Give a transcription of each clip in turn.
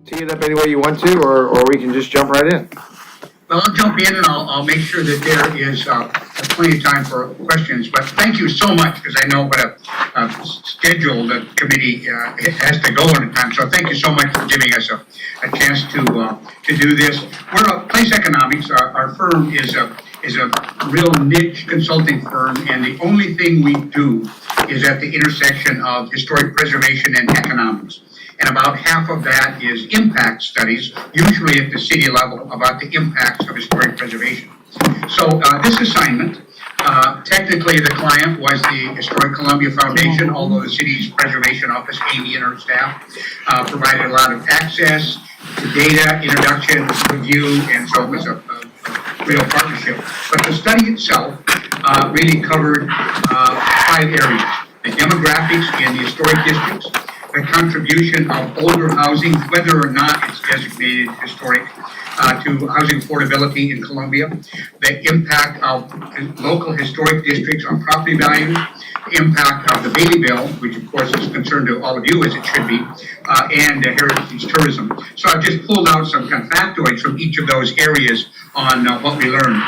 tee it up any way you want to, or we can just jump right in. Well, I'll jump in and I'll make sure that there is plenty of time for questions. But thank you so much, because I know what a schedule the committee has to go on at time. So thank you so much for giving us a chance to do this. We're a Place Economics. Our firm is a real niche consulting firm, and the only thing we do is at the intersection of historic preservation and economics. And about half of that is impact studies, usually at the city level, about the impacts of historic preservation. So this assignment, technically the client was the Historic Columbia Foundation, although the city's preservation office, Amy and her staff, provided a lot of access to data, introduction, review, and so it was a real partnership. But the study itself really covered 5 areas: the demographics in the historic districts, the contribution of older housing, whether or not it's designated historic, to housing affordability in Columbia, the impact of local historic districts on property values, the impact of the Bailey Bill, which of course is a concern to all of you as it should be, and heritage tourism. So I've just pulled out some kind of factoids from each of those areas on what we learned.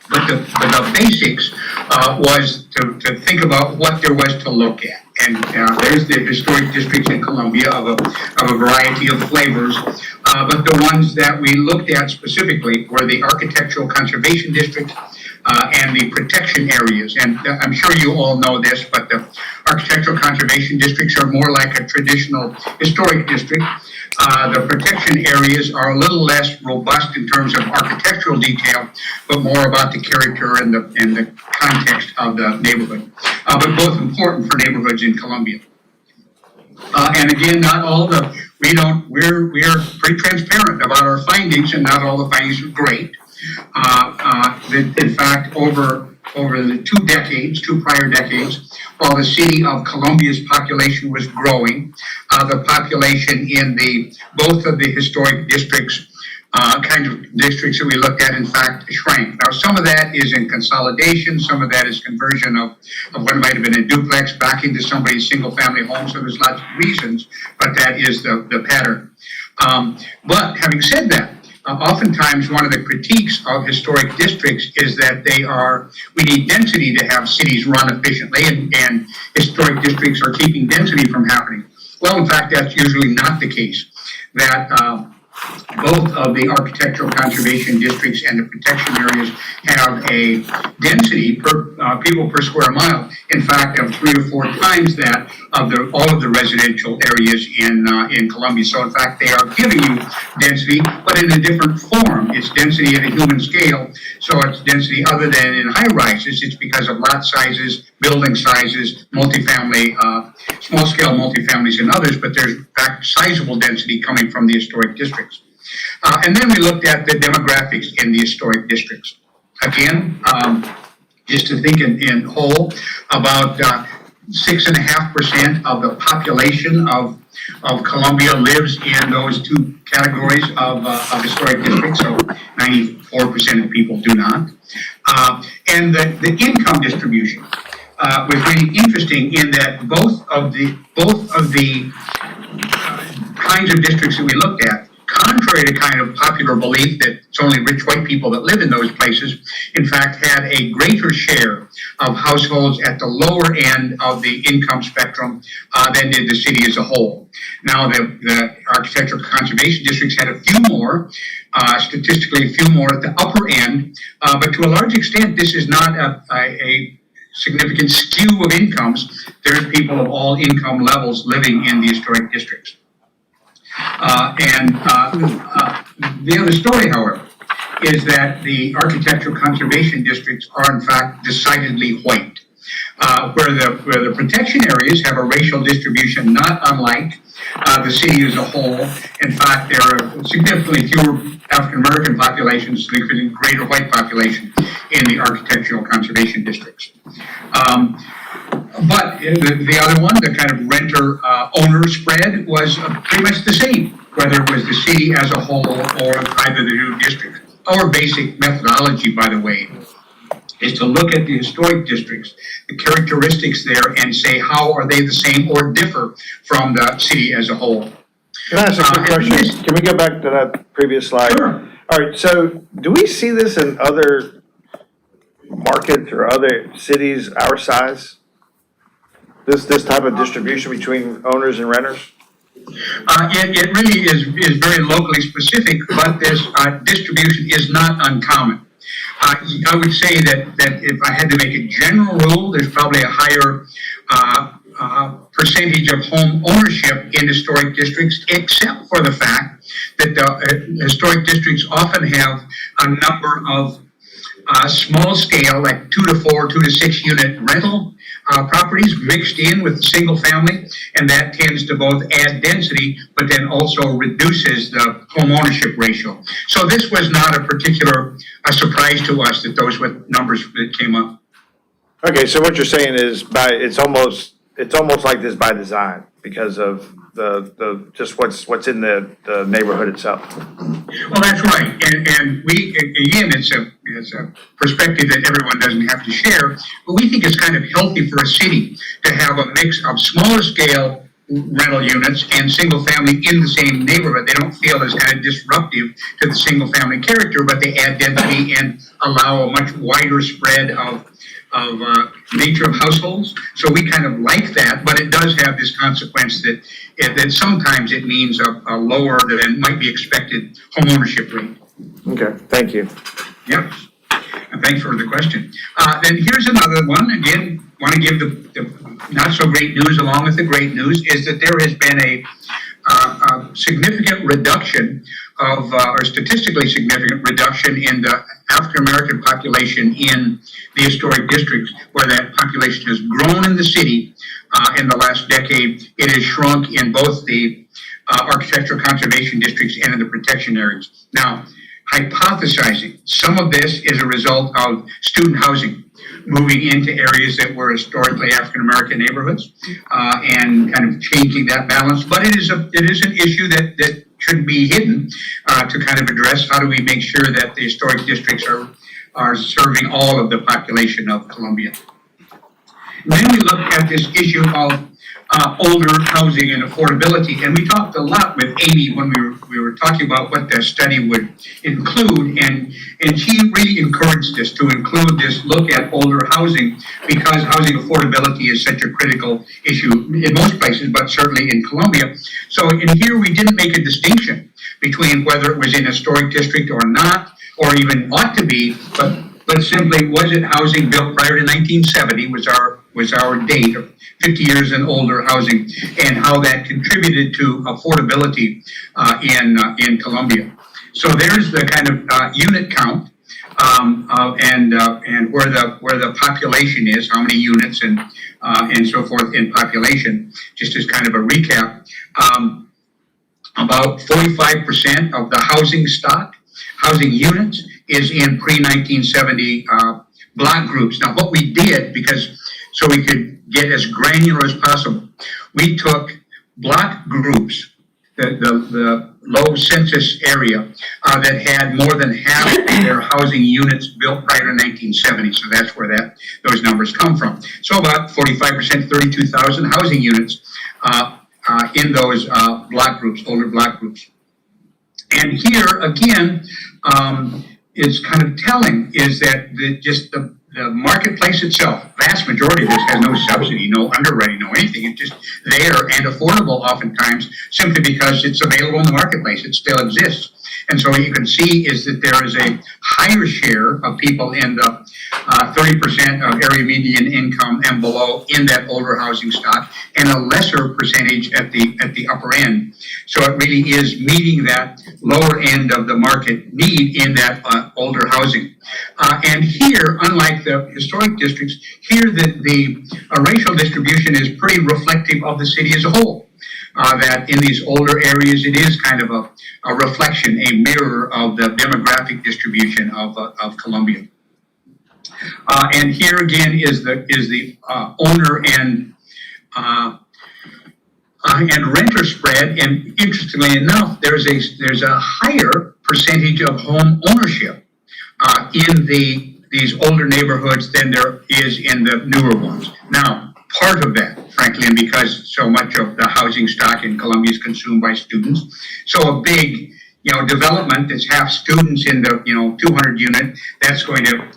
But the basics was to think about what there was to look at. And there's the historic districts in Columbia of a variety of flavors. But the ones that we looked at specifically were the architectural conservation districts and the protection areas. And I'm sure you all know this, but the architectural conservation districts are more like a traditional historic district. The protection areas are a little less robust in terms of architectural detail, but more about the character and the context of the neighborhood. But both important for neighborhoods in Columbia. And again, not all we're pretty transparent about our findings, and not all the findings are great. In fact, over the 2 prior decades, while the city of Columbia's population was growing, the population in both of the historic districts, kind of districts that we looked at, in fact, shrank. Now, some of that is in consolidation, some of that is conversion of what might have been a duplex back into somebody's single-family home, so there's lots of reasons, but that is the pattern. But having said that, oftentimes one of the critiques of historic districts is that we need density to have cities run efficiently, and historic districts are keeping density from happening. Well, in fact, that's usually not the case. That both of the architectural conservation districts and the protection areas have a density per people per square mile, in fact, of 3 or 4 times that of all of the residential areas in Columbia. So in fact, they are giving you density, but in a different form. It's density at a human scale, so it's density other than in high rises. It's because of lot sizes, building sizes, multifamily, small scale multifamilies and others, but there's in fact sizable density coming from the historic districts. And then we looked at the demographics in the historic districts. Again, just to think in whole, about 6.5% of the population of Columbia lives in those 2 categories of historic districts, so 94% of people do not. And the income distribution was really interesting in that both of the kinds of districts that we looked at, contrary to kind of popular belief that it's only rich white people that live in those places, in fact had a greater share of households at the lower end of the income spectrum than did the city as a whole. Now, the architectural conservation districts had a few more, statistically a few more at the upper end, but to a large extent, this is not a significant skew of incomes. There's people of all income levels living in the historic districts. The other story, however, is that the architectural conservation districts are in fact decidedly white, where the protection areas have a racial distribution not unlike the city as a whole. In fact, there are significantly fewer African American populations, significantly greater white population in the architectural conservation districts. But the other one, the kind of renter-owner spread, was pretty much the same, whether it was the city as a whole or either the new district. Our basic methodology, by the way, is to look at the historic districts, the characteristics there, and say how are they the same or differ from the city as a whole. Can I ask a quick question? Can we go back to that previous slide? Sure. All right, so do we see this in other markets or other cities our size? This type of distribution between owners and renters? It really is very locally specific, but this distribution is not uncommon. I would say that if I had to make a general rule, there's probably a higher percentage of home ownership in historic districts, except for the fact that the historic districts often have a number of small scale, like 2 to 4, 2 to 6 unit rental properties mixed in with single family, and that tends to both add density, but then also reduces the home ownership ratio. So this was not a particular surprise to us that those were numbers that came up. Okay, so what you're saying is it's almost like this by design because of the just what's in the neighborhood itself. Well, that's right, and we, again, it's a perspective that everyone doesn't have to share, but we think it's kind of healthy for a city to have a mix of smaller scale rental units and single family in the same neighborhood. They don't feel as kind of disruptive to the single family character, but they add density and allow a much wider spread of nature of households. So we kind of like that, but it does have this consequence that sometimes it means a lower than might be expected home ownership rate. Okay, thank you. Yep. And thanks for the question. Then here's another one. Again, want to give the not so great news along with the great news is that there has been a significant reduction of, or statistically significant reduction in the African American population in the historic districts, where that population has grown in the city in the last decade. It has shrunk in both the architectural conservation districts and in the protection areas. Now, hypothesizing, some of this is a result of student housing moving into areas that were historically African American neighborhoods and kind of changing that balance. But it is an issue that shouldn't be hidden to kind of address how do we make sure that the historic districts are serving all of the population of Columbia. And then we look at this issue of older housing and affordability, and we talked a lot with Amy when we were talking about what the study would include, and she really encouraged us to include this look at older housing because housing affordability is such a critical issue in most places, but certainly in Columbia. So in here we didn't make a distinction between whether it was in a historic district or not, or even ought to be, but simply was it housing built prior to 1970 was our date of 50 years and older housing, and how that contributed to affordability in Columbia. So there's the kind of unit count and where the population is, how many units and so forth in population. Just as kind of a recap, about 45% of the housing stock, housing units, is in pre-1970 block groups. Now, what we did, so we could get as granular as possible, we took block groups, the low census area that had more than half of their housing units built prior to 1970. So that's where those numbers come from. So about 45%, 32,000 housing units in those block groups, older block groups. And here again, is kind of telling is that the marketplace itself, vast majority of this has no subsidy, no underwriting, no anything. It's just there and affordable oftentimes simply because it's available in the marketplace. It still exists. And so what you can see is that there is a higher share of people in the 30% of area median income and below in that older housing stock, and a lesser percentage at the upper end. So it really is meeting that lower end of the market need in that older housing. And here, unlike the historic districts, here the racial distribution is pretty reflective of the city as a whole. That in these older areas, it is kind of a reflection, a mirror of the demographic distribution of Columbia. And here again is the owner and renter spread. And interestingly enough, there's a higher percentage of home ownership in these older neighborhoods than there is in the newer ones. Now, part of that, frankly, and because so much of the housing stock in Columbia is consumed by students. So a big, development that's half students in the, 200 unit, that's going to,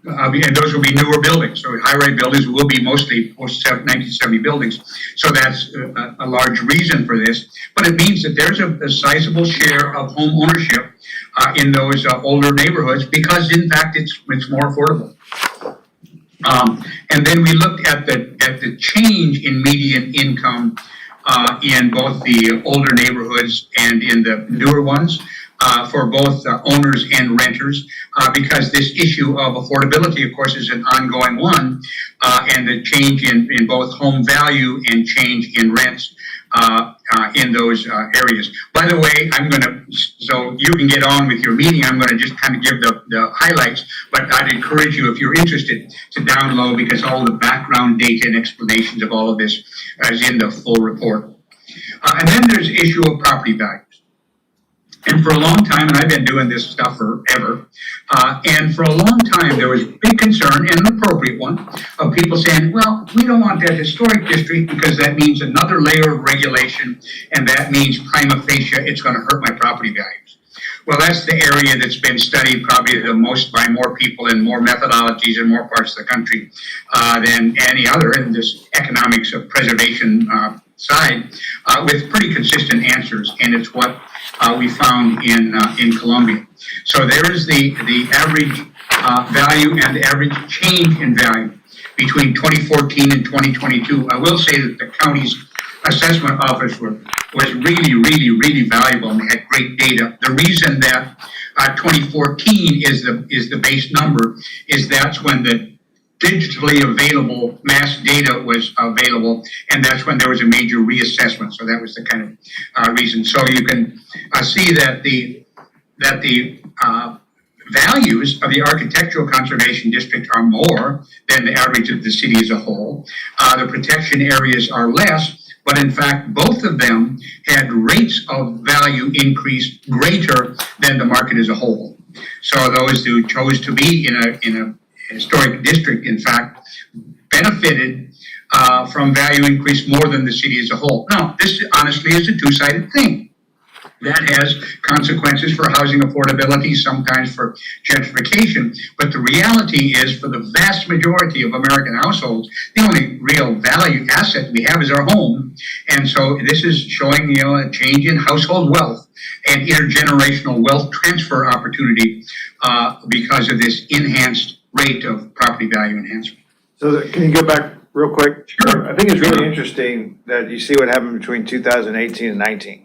and those will be newer buildings. So high-rise buildings will be mostly post-1970 buildings. So that's a large reason for this. But it means that there's a sizable share of home ownership in those older neighborhoods because, in fact, it's more affordable. And then we looked at the change in median income in both the older neighborhoods and in the newer ones for both owners and renters, because this issue of affordability, of course, is an ongoing one, and the change in both home value and change in rents in those areas. By the way, so you can get on with your meeting, I'm going to just kind of give the highlights, but I'd encourage you, if you're interested, to download, because all the background data and explanations of all of this is in the full report. And then there's the issue of property values. And for a long time, and I've been doing this stuff forever, and for a long time there was big concern, and an appropriate one, of people saying, well, we don't want that historic district because that means another layer of regulation, and that means prima facie it's going to hurt my property values. Well, that's the area that's been studied probably the most by more people and more methodologies in more parts of the country than any other in this economics of preservation side, with pretty consistent answers, and it's what we found in Columbia. So there is the average value and the average change in value between 2014 and 2022. I will say that the county's assessment office was really, really, really valuable, and they had great data. The reason that 2014 is the base number is that's when the digitally available mass data was available, and that's when there was a major reassessment. So that was the kind of reason. So you can see that the values of the architectural conservation district are more than the average of the city as a whole. The protection areas are less, but in fact, both of them had rates of value increase greater than the market as a whole. So those who chose to be in a historic district, in fact, benefited from value increase more than the city as a whole. Now, this honestly is a two-sided thing. That has consequences for housing affordability, sometimes for gentrification. But the reality is, for the vast majority of American households, the only real value asset we have is our home. And so this is showing, a change in household wealth and intergenerational wealth transfer opportunity because of this enhanced rate of property value enhancement. So can you go back real quick? Sure. I think it's really interesting that you see what happened between 2018 and 19.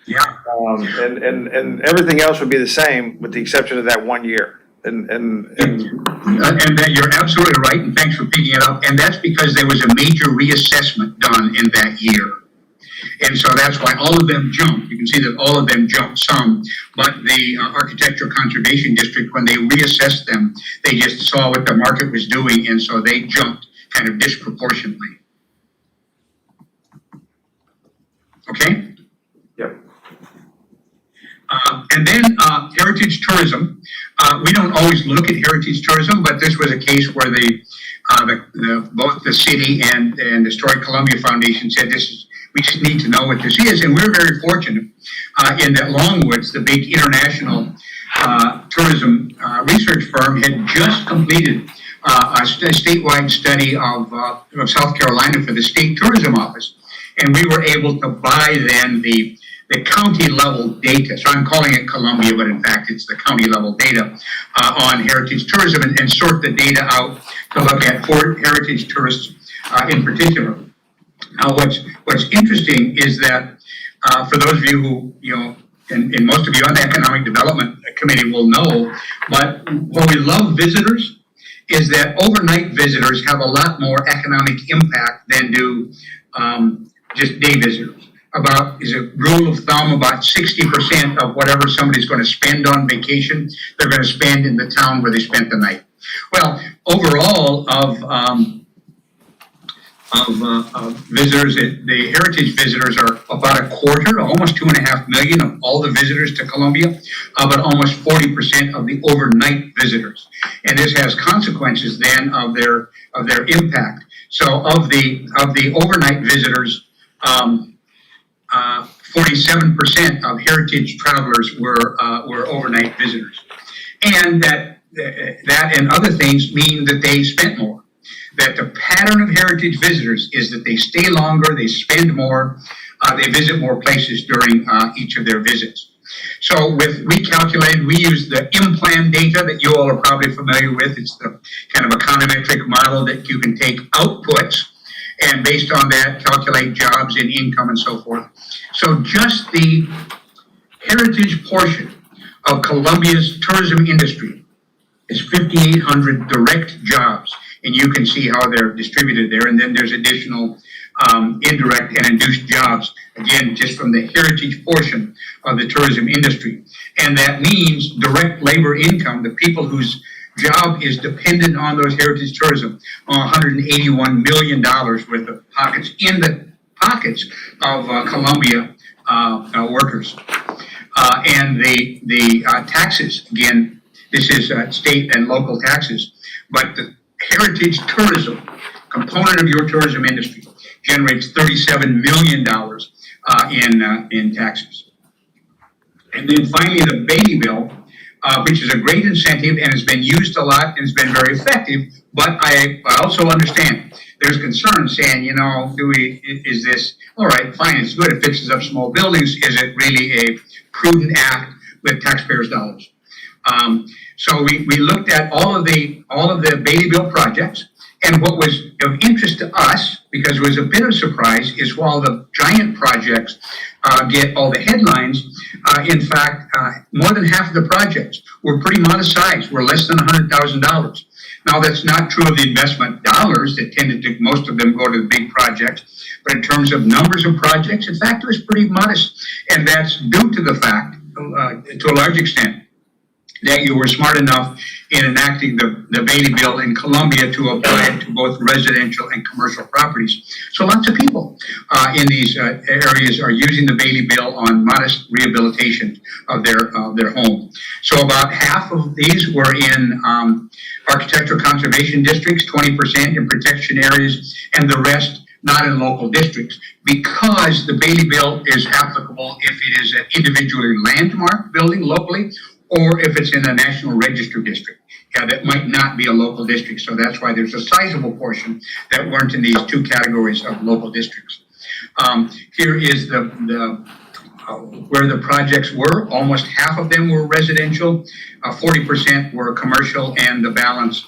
Yeah. And everything else would be the same with the exception of that 1 year. And that you're absolutely right, and thanks for picking it up. And that's because there was a major reassessment done in that year. And so that's why all of them jumped. You can see that all of them jumped some, but the Architectural Conservation District, when they reassessed them, they just saw what the market was doing, and so they jumped kind of disproportionately. Okay? Yep. And then heritage tourism. We don't always look at heritage tourism, but this was a case where both the city and the Historic Columbia Foundation said we just need to know what this is. And we're very fortunate in that Longwoods, the big international tourism research firm, had just completed a statewide study of South Carolina for the State Tourism Office. And we were able to buy then the county level data. So I'm calling it Columbia, but in fact it's the county level data on heritage tourism and sort the data out to look at heritage tourists in particular. Now what's interesting is that for those of you who, and most of you on the Economic Development Committee will know, but what we love visitors is that overnight visitors have a lot more economic impact than do just day visitors. Is a rule of thumb, about 60% of whatever somebody's going to spend on vacation, they're going to spend in the town where they spent the night. Well, overall of visitors, the heritage visitors are about a quarter, almost 2.5 million of all the visitors to Columbia, but almost 40% of the overnight visitors. And this has consequences then of their impact. So of the overnight visitors, 47% of heritage travelers were overnight visitors, and that and other things mean that they spent more. That the pattern of heritage visitors is that they stay longer, they spend more, they visit more places during each of their visits. So we calculated, we used the IMPLAN data that you all are probably familiar with. It's the kind of econometric model that you can take outputs and based on that calculate jobs and income and so forth. So just the heritage portion of Columbia's tourism industry is 5,800 direct jobs, and you can see how they're distributed there. And then there's additional indirect and induced jobs, again, just from the heritage portion of the tourism industry. And that means direct labor income, the people whose job is dependent on those heritage tourism, $181 million worth of pockets in the pockets of Columbia workers. And the taxes, again, this is state and local taxes, but the heritage tourism component of your tourism industry generates $37 million in taxes. And then finally, the Bailey Bill, which is a great incentive and has been used a lot and has been very effective, but I also understand there's concern saying, is this, all right, fine, it's good, it fixes up small buildings, is it really a prudent act with taxpayers' dollars? So we looked at all of the Bailey Bill projects, and what was of interest to us, because it was a bit of a surprise, is while the giant projects get all the headlines, in fact, more than half of the projects were pretty modest size, were less than $100,000. Now, that's not true of the investment dollars that tended to, most of them go to the big projects, but in terms of numbers of projects, in fact, it was pretty modest. And that's due to the fact, to a large extent, that you were smart enough in enacting the Bailey Bill in Columbia to apply it to both residential and commercial properties. So lots of people in these areas are using the Bailey Bill on modest rehabilitation of their home. So about half of these were in architectural conservation districts, 20% in protection areas, and the rest not in local districts, because the Bailey Bill is applicable if it is an individually landmarked building locally, or if it's in a National Register district. That might not be a local district. So that's why there's a sizable portion that weren't in these two categories of local districts. Here is where the projects were. Almost half of them were residential, 40% were commercial, and the balance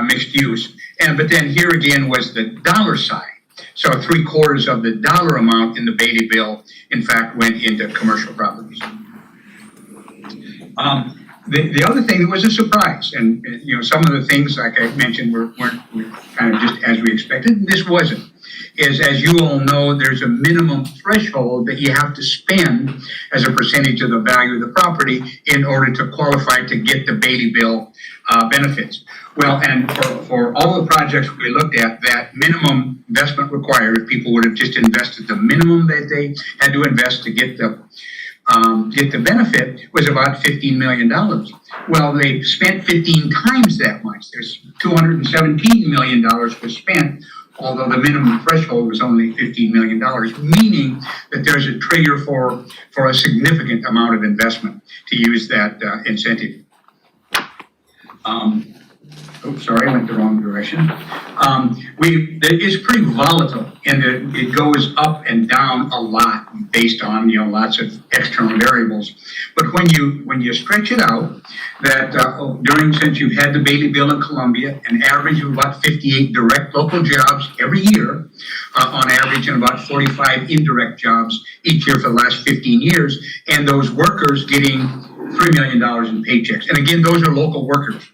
mixed use. But then here again was the dollar side. So 3/4 of the dollar amount in the Bailey Bill, in fact, went into commercial properties. The other thing that was a surprise, and some of the things, like I mentioned, weren't kind of just as we expected, and this wasn't, is, as you all know, there's a minimum threshold that you have to spend as a percentage of the value of the property in order to qualify to get the Bailey Bill benefits. Well, and for all the projects we looked at, that minimum investment required, if people would have just invested the minimum that they had to invest to get the benefit, was about $15 million. Well, they spent 15 times that much. There's $217 million was spent, although the minimum threshold was only $15 million, meaning that there's a trigger for a significant amount of investment to use that incentive. Oops, sorry, I went the wrong direction. It is pretty volatile, and it goes up and down a lot based on lots of external variables. But when you stretch it out, that since you've had the Bailey Bill in Columbia, an average of about 58 direct local jobs every year, on average, and about 45 indirect jobs each year for the last 15 years, and those workers getting $3 million in paychecks. And again, those are local workers.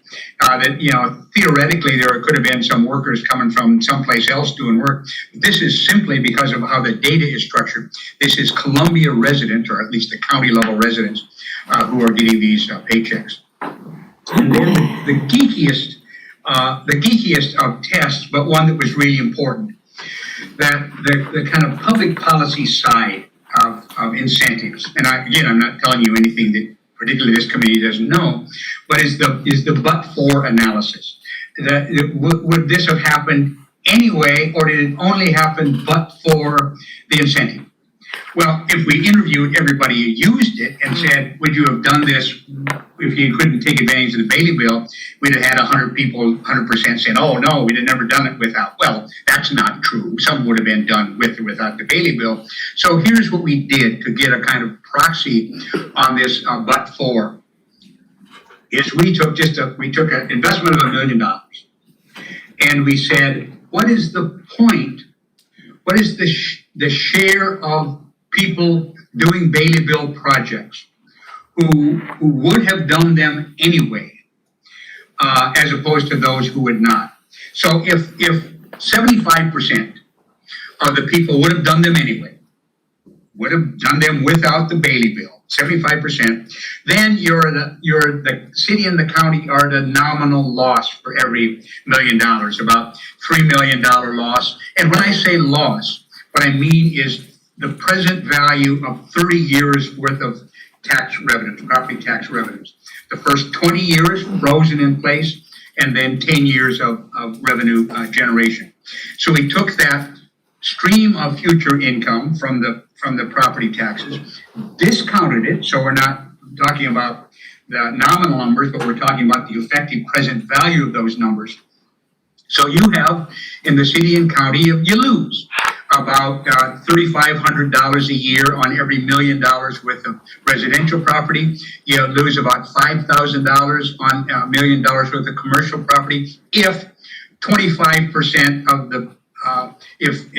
Theoretically, there could have been some workers coming from someplace else doing work. But this is simply because of how the data is structured. This is Columbia residents, or at least the county level residents, who are getting these paychecks. And then the geekiest of tests, but one that was really important, that the kind of public policy side of incentives. And I'm not telling you anything that particularly this committee doesn't know, but is the but-for analysis. Would this have happened anyway, or did it only happen but for the incentive? Well, if we interviewed everybody who used it and said, would you have done this if you couldn't take advantage of the Bailey bill, we'd have had 100 people, 100% saying, oh no, we'd have never done it without. Well, that's not true. Some would have been done with or without the Bailey bill. So here's what we did to get a kind of proxy on this but for, is we took an investment of $1 million and we said, what is the point? What is the share of people doing Bailey bill projects who would have done them anyway, as opposed to those who would not? So if 75% of the people would have done them anyway, would have done them without the Bailey bill, 75%, then the city and the county are the nominal loss for every $1 million, about $3 million loss. And when I say loss, what I mean is the present value of 30 years worth of tax revenues, property tax revenues. The first 20 years frozen in place, and then 10 years of revenue generation. So we took that stream of future income from the property taxes, discounted it, so we're not talking about the nominal numbers, but we're talking about the effective present value of those numbers. So you have, in the city and county, you lose about $3,500 a year on every $1 million worth of residential property. You lose about $5,000 on $1 million worth of commercial property if 25% of the if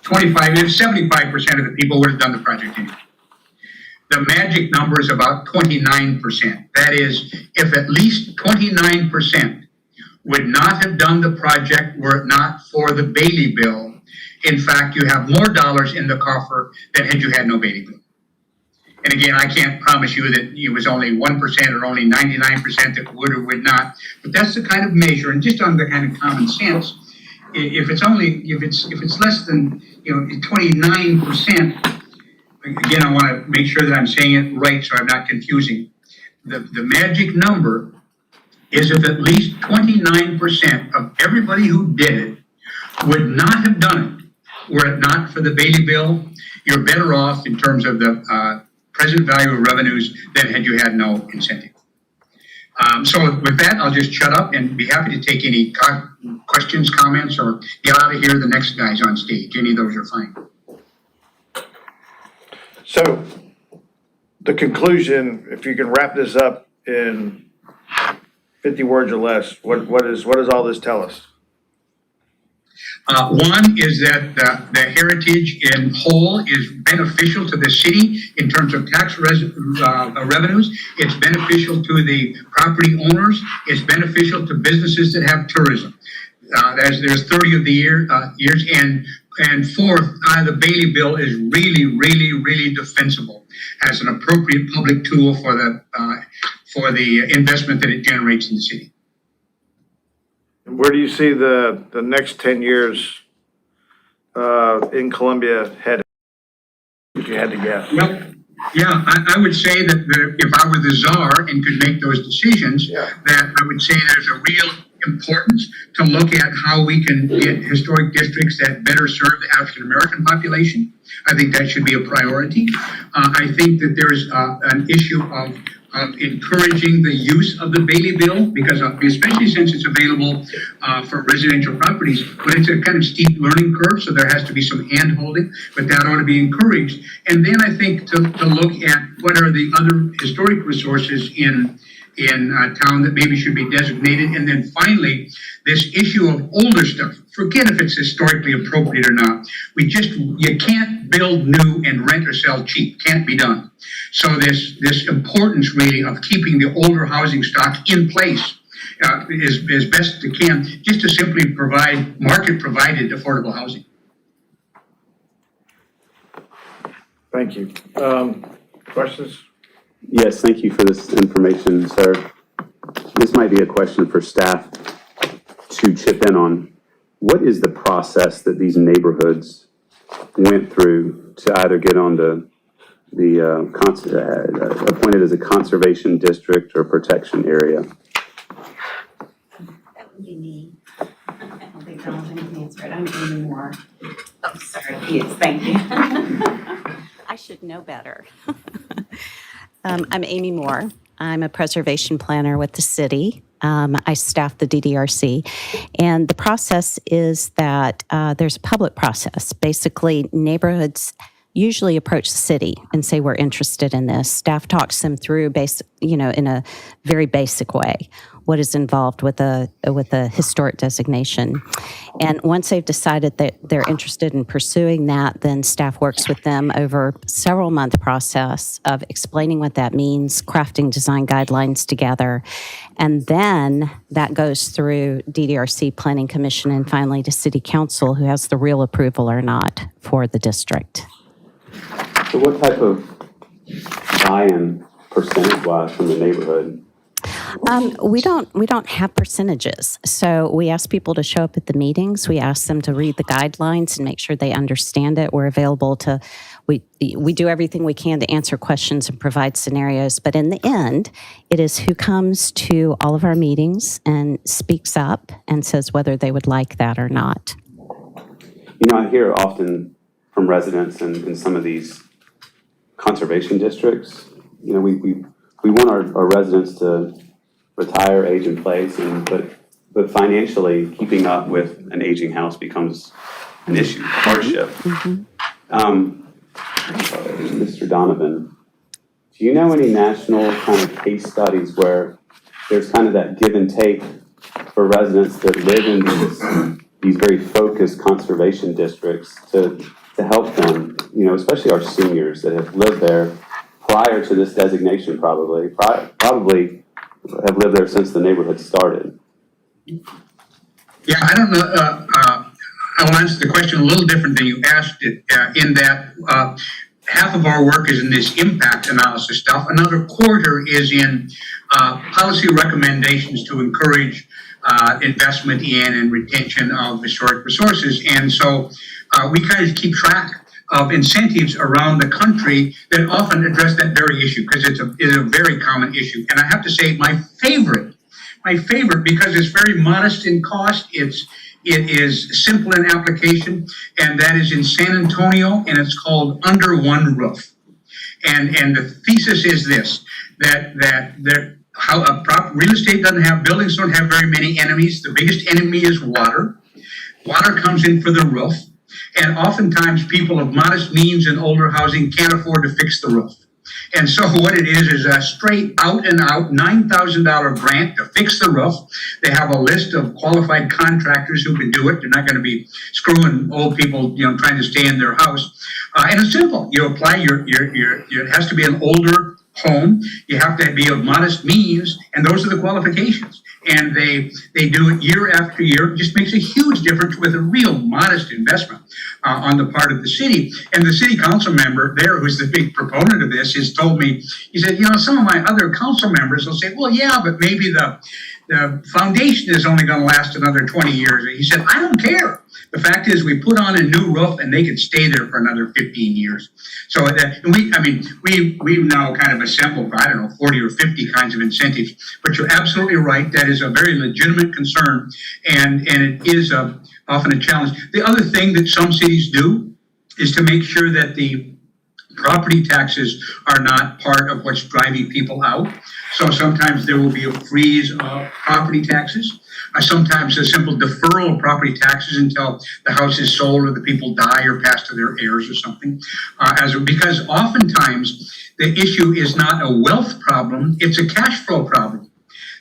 75% of the people would have done the project anyway. The magic number is about 29%. That is, if at least 29% would not have done the project were it not for the Bailey bill, in fact, you have more dollars in the coffer than had you had no Bailey bill. And again, I can't promise you that it was only 1% or only 99% that would or would not, but that's the kind of measure, and just on the kind of common sense, if it's less than 29%, again, I want to make sure that I'm saying it right so I'm not confusing. The magic number is if at least 29% of everybody who did it would not have done it were it not for the Bailey bill, you're better off in terms of the present value of revenues than had you had no incentive. So with that, I'll just shut up and be happy to take any questions, comments, or get out of here. The next guy's on stage. Any of those are fine. So the conclusion, if you can wrap this up in 50 words or less, what does all this tell us? One is that the heritage in whole is beneficial to the city in terms of tax revenues. It's beneficial to the property owners. It's beneficial to businesses that have tourism. There's 30 of the years, and fourth, the Bailey bill is really defensible as an appropriate public tool for the investment that it generates in the city. Where do you see the next 10 years in Columbia headed, if you had to guess? Well, yeah, I would say that if I were the czar and could make those decisions, that I would say there's a real importance to look at how we can get historic districts that better serve the African American population. I think that should be a priority. I think that there's an issue of encouraging the use of the Bailey bill, because especially since it's available for residential properties, but it's a kind of steep learning curve, so there has to be some hand holding, but that ought to be encouraged. And then I think to look at what are the other historic resources in town that maybe should be designated. And then finally, this issue of older stuff, forget if it's historically appropriate or not. You can't build new and rent or sell cheap, can't be done. So this importance really of keeping the older housing stock in place is best it can, just to simply provide market provided affordable housing. Thank you. Questions? Yes, thank you for this information, sir. This might be a question for staff to chip in on. What is the process that these neighborhoods went through to either get on the appointed as a conservation district or protection area? Amy. I don't think Donovan can answer it. I'm Amy Moore. Oh, sorry. Yes, thank you. I should know better. I'm Amy Moore. I'm a preservation planner with the city. I staff the DDRC. And the process is that there's a public process. Basically, neighborhoods usually approach the city and say, we're interested in this. Staff talks them through, in a very basic way, what is involved with a historic designation. And once they've decided that they're interested in pursuing that, then staff works with them over several month process of explaining what that means, crafting design guidelines together. And then that goes through DDRC Planning Commission and finally to City Council, who has the real approval or not for the district. So what type of buy-in percentage-wise from the neighborhood? We don't have percentages. So we ask people to show up at the meetings. We ask them to read the guidelines and make sure they understand it. We're available to, we do everything we can to answer questions and provide scenarios. But in the end, it is who comes to all of our meetings and speaks up and says whether they would like that or not. I hear often from residents in some of these conservation districts, we want our residents to retire, age in place, but financially keeping up with an aging house becomes an issue, hardship. Mr. Donovan, do you know any national kind of case studies where there's kind of that give and take for residents that live in these very focused conservation districts to help them, especially our seniors that have lived there prior to this designation probably have lived there since the neighborhood started? Yeah, I don't know, I will answer the question a little different than you asked it, in that half of our work is in this impact analysis stuff. Another quarter is in policy recommendations to encourage investment in and retention of historic resources. And so we kind of keep track of incentives around the country that often address that very issue, because it's a very common issue. And I have to say my favorite, because it's very modest in cost, it is simple in application, and that is in San Antonio, and it's called Under One Roof. And the thesis is this, that real estate buildings don't have very many enemies. The biggest enemy is water. Water comes in for the roof. And oftentimes people of modest means and older housing can't afford to fix the roof. And so what it is a straight out and out $9,000 grant to fix the roof. They have a list of qualified contractors who can do it. They're not going to be screwing old people, trying to stay in their house. And it's simple. You apply it has to be an older home. You have to be of modest means, and those are the qualifications. And they do it year after year. It just makes a huge difference with a real modest investment on the part of the city. And the city council member there, who's the big proponent of this, has told me, he said, some of my other council members will say, well, yeah, but maybe the foundation is only going to last another 20 years. And he said, I don't care. The fact is, we put on a new roof and they could stay there for another 15 years. So we've now kind of assembled, 40 or 50 kinds of incentives. But you're absolutely right. That is a very legitimate concern, and it is often a challenge. The other thing that some cities do is to make sure that the property taxes are not part of what's driving people out. So sometimes there will be a freeze of property taxes. Sometimes a simple deferral of property taxes until the house is sold or the people die or pass to their heirs or something. Because oftentimes the issue is not a wealth problem, it's a cash flow problem.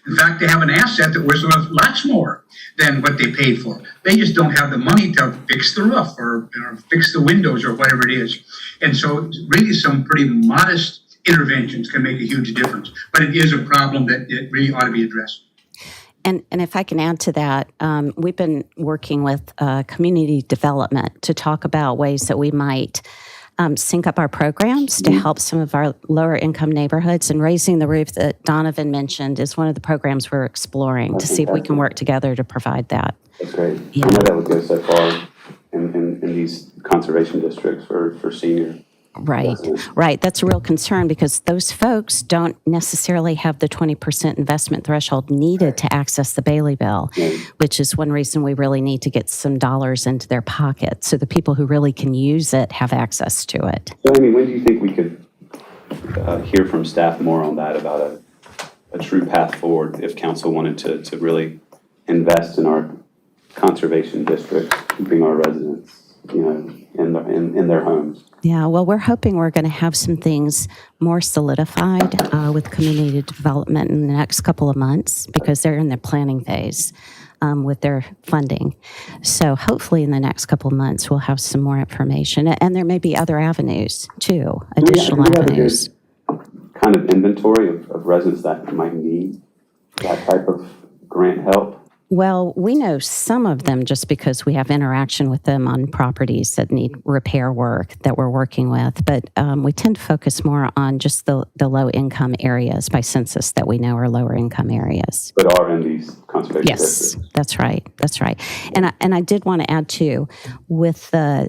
In fact, they have an asset that was worth lots more than what they paid for. They just don't have the money to fix the roof or fix the windows or whatever it is. And so really some pretty modest interventions can make a huge difference. But it is a problem that it really ought to be addressed. And if I can add to that, we've been working with community development to talk about ways that we might sync up our programs to help some of our lower income neighborhoods. And Raising the Roof that Donovan mentioned is one of the programs we're exploring to see if we can work together to provide that. That's great. Yeah. I know that would go so far in these conservation districts for seniors. Right, residents. right. That's a real concern because those folks don't necessarily have the 20% investment threshold needed to access the Bailey Bill, which is one reason we really need to get some dollars into their pocket so the people who really can use it have access to it. So Amy, when do you think we could hear from staff more on that about a true path forward if council wanted to really invest in our conservation district, keeping our residents, in their homes? Yeah, well, we're hoping we're going to have some things more solidified with community development in the next couple of months because they're in the planning phase with their funding. So hopefully in the next couple of months, we'll have some more information. And there may be other avenues too, additional Do we have a avenues. good kind of inventory of residents that might need that type of grant help? Well, we know some of them just because we have interaction with them on properties that need repair work that we're working with. But we tend to focus more on just the low income areas by census that we know are lower income areas. But are in these conservation Yes, districts? that's right. That's right. And I did want to add too, with the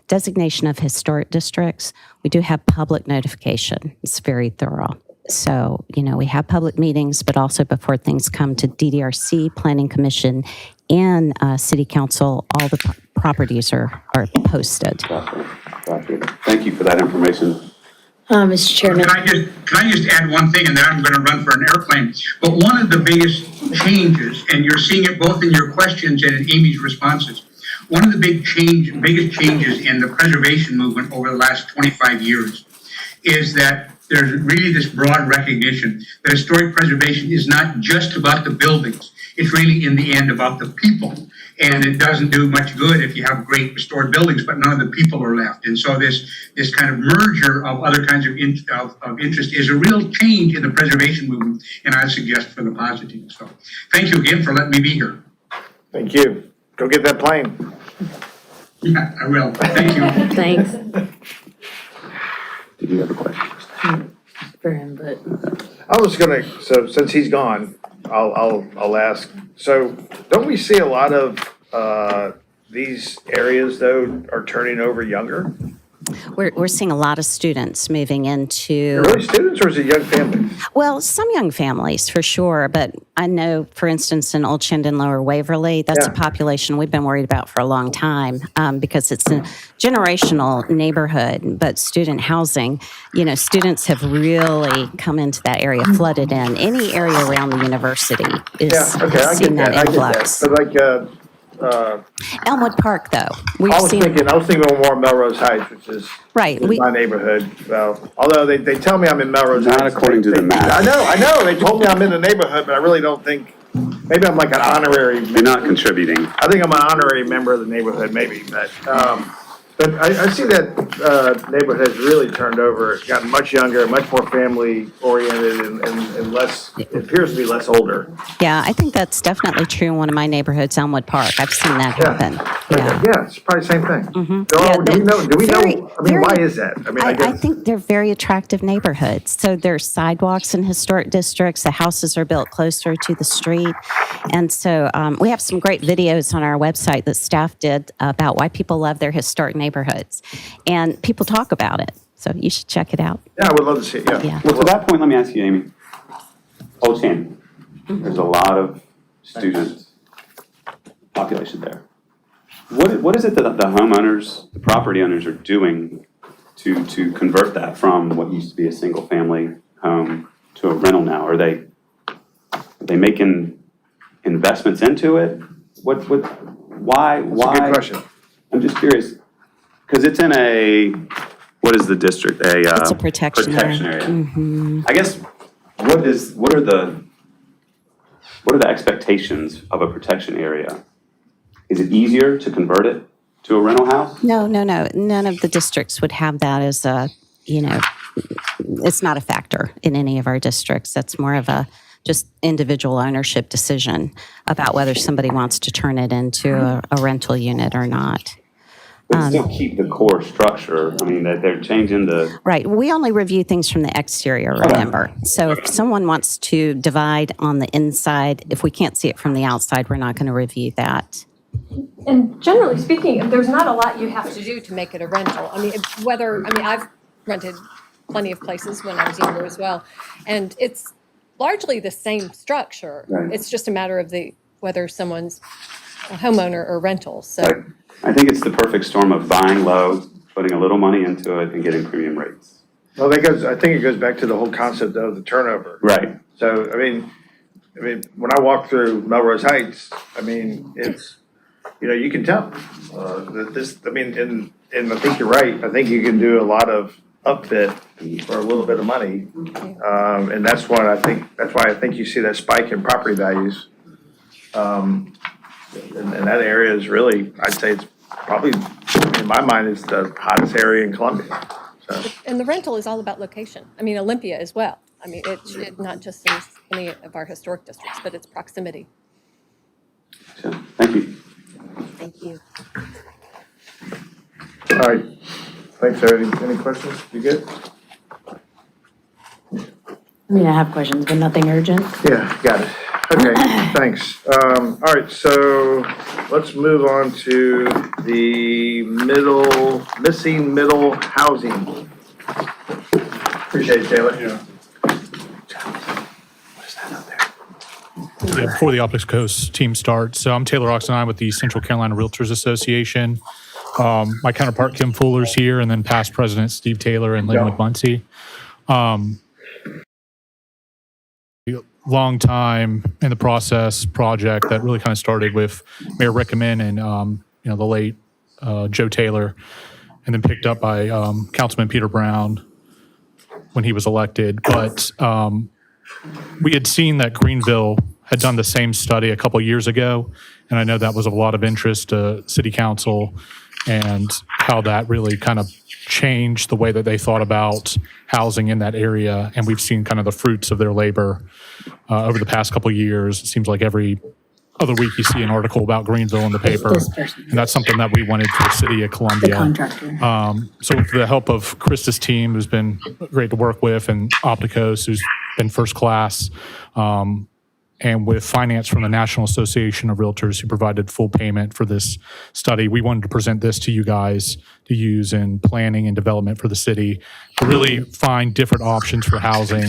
designation of historic districts, we do have public notification. It's very thorough. So, we have public meetings, but also before things come to DDRC, Planning Commission, and City Council, all the properties are posted. Gotcha. Thank you for that information. Mr. Chairman. Can I just add one thing, and then I'm going to run for an airplane? But one of the biggest changes, and you're seeing it both in your questions and in Amy's responses, one of the biggest changes in the preservation movement over the last 25 years is that there's really this broad recognition that historic preservation is not just about the buildings. It's really, in the end, about the people. And it doesn't do much good if you have great restored buildings, but none of the people are left. And so this kind of merger of other kinds of interest is a real change in the preservation movement, and I suggest for the positive. So thank you again for letting me be here. Thank you. Go get that plane. Yeah, I will. Thank you. Thanks Did you have a question? for input. I was gonna, so since he's gone, I'll ask, so don't we see a lot of, these areas though are turning over younger? We're seeing a lot of students moving into, Really students or is it young families? well, some young families for sure, but I know, for instance, in Old Chinden, Lower Waverly, that's a Yeah. population we've been worried about for a long time because it's a generational neighborhood, but student housing, students have really come into that area, flooded in. Any area around the university is Yeah, okay, I get seeing that, that I get that. influx. But like, Elmwood Park, though, we've I was seen, thinking more Melrose Heights, which is right, my neighborhood. So, although they tell me I'm in Melrose Not Heights. according to the map. I know, they told me I'm in the neighborhood, but I really don't think, maybe I'm like an honorary. You're not contributing. I think I'm an honorary member of the neighborhood, maybe, but I see that neighborhood has really turned over, gotten much younger, much more family oriented and less, it appears to be less older. yeah, I think that's definitely true in one of my neighborhoods, Elmwood Park. I've seen that happen. Yeah. Yeah, it's probably the same thing. Yeah, Do we very- know, I mean, why is that? I mean, I I guess, think they're very attractive neighborhoods. So there's sidewalks in historic districts. The houses are built closer to the street. And so we have some great videos on our website that staff did about why people love their historic neighborhoods. And people talk about it. So you should check it out. yeah, I would love to see it, yeah. Yeah. Well, to that point, let me ask you, Amy. Old Chinden, there's a lot of student population there. What is it that the homeowners, the property owners are doing to convert that from what used to be a single family home to a rental now? Are they making investments into it? Why? That's a good question. I'm just curious, because it's in what is the district? It's a protection area. area. I guess, what are the expectations of a protection area? Is it easier to convert it to a rental house? No. None of the districts would have that as a, it's not a factor in any of our districts. That's more of a just individual ownership decision about whether somebody wants to turn it into a rental unit or not. But still keep the core structure. I mean, that they're changing the. Right. We only review things from the exterior, remember? So if someone wants to divide on the inside, if we can't see it from the outside, we're not going to review that. And generally speaking, there's not a lot you have to do to make it a rental. I mean, I've rented plenty of places when I was younger as well. And it's largely the same structure. Right. It's just a matter of whether someone's a homeowner or rental, so. Right. I think it's the perfect storm of buying low, putting a little money into it, and getting premium rates. Well, I think it goes back to the whole concept of the turnover. Right. So, I mean, when I walk through Melrose Heights, I mean, it's, you can tell, that this, and I think you're right. I think you can do a lot of upfit for a little bit of money. And that's why I think you see that spike in property values. And that area is really, I'd say it's probably, in my mind, it's the hottest area in Columbia. So, And the rental is all about location. I mean, Olympia as well. I mean, it's not just in any of our historic districts, but it's proximity. So, thank you. Thank you. all right. Thanks, sir. Any questions? You good? I mean, I have questions, but nothing urgent. Yeah, got it. Okay, thanks. All right, so let's move on to the missing middle housing. Appreciate it, Taylor. Yeah. What is that out there? Yeah, before the Optics Coast team starts, so I'm Taylor Oxenine with the Central Carolina Realtors Association. My counterpart Kim Fuller's here, and then past president Steve Taylor and Linwood Muncie. Long time in the process project that really kind of started with Mayor Rickaman and the late Joe Taylor, and then picked up by Councilman Peter Brown when he was elected. But we had seen that Greenville had done the same study a couple years ago, and I know that was of a lot of interest to City Council, and how that really kind of changed the way that they thought about housing in that area. And we've seen kind of the fruits of their labor over the past couple of years. It seems like every other week you see an article about Greenville in the paper. This person, And that's something that we wanted for the city of the Columbia. contractor. So with the help of Krista's team, who's been great to work with, and Opticos, who's been first class, and with finance from the National Association of Realtors, who provided full payment for this study, we wanted to present this to you guys to use in planning and development for the city, to really find different options for housing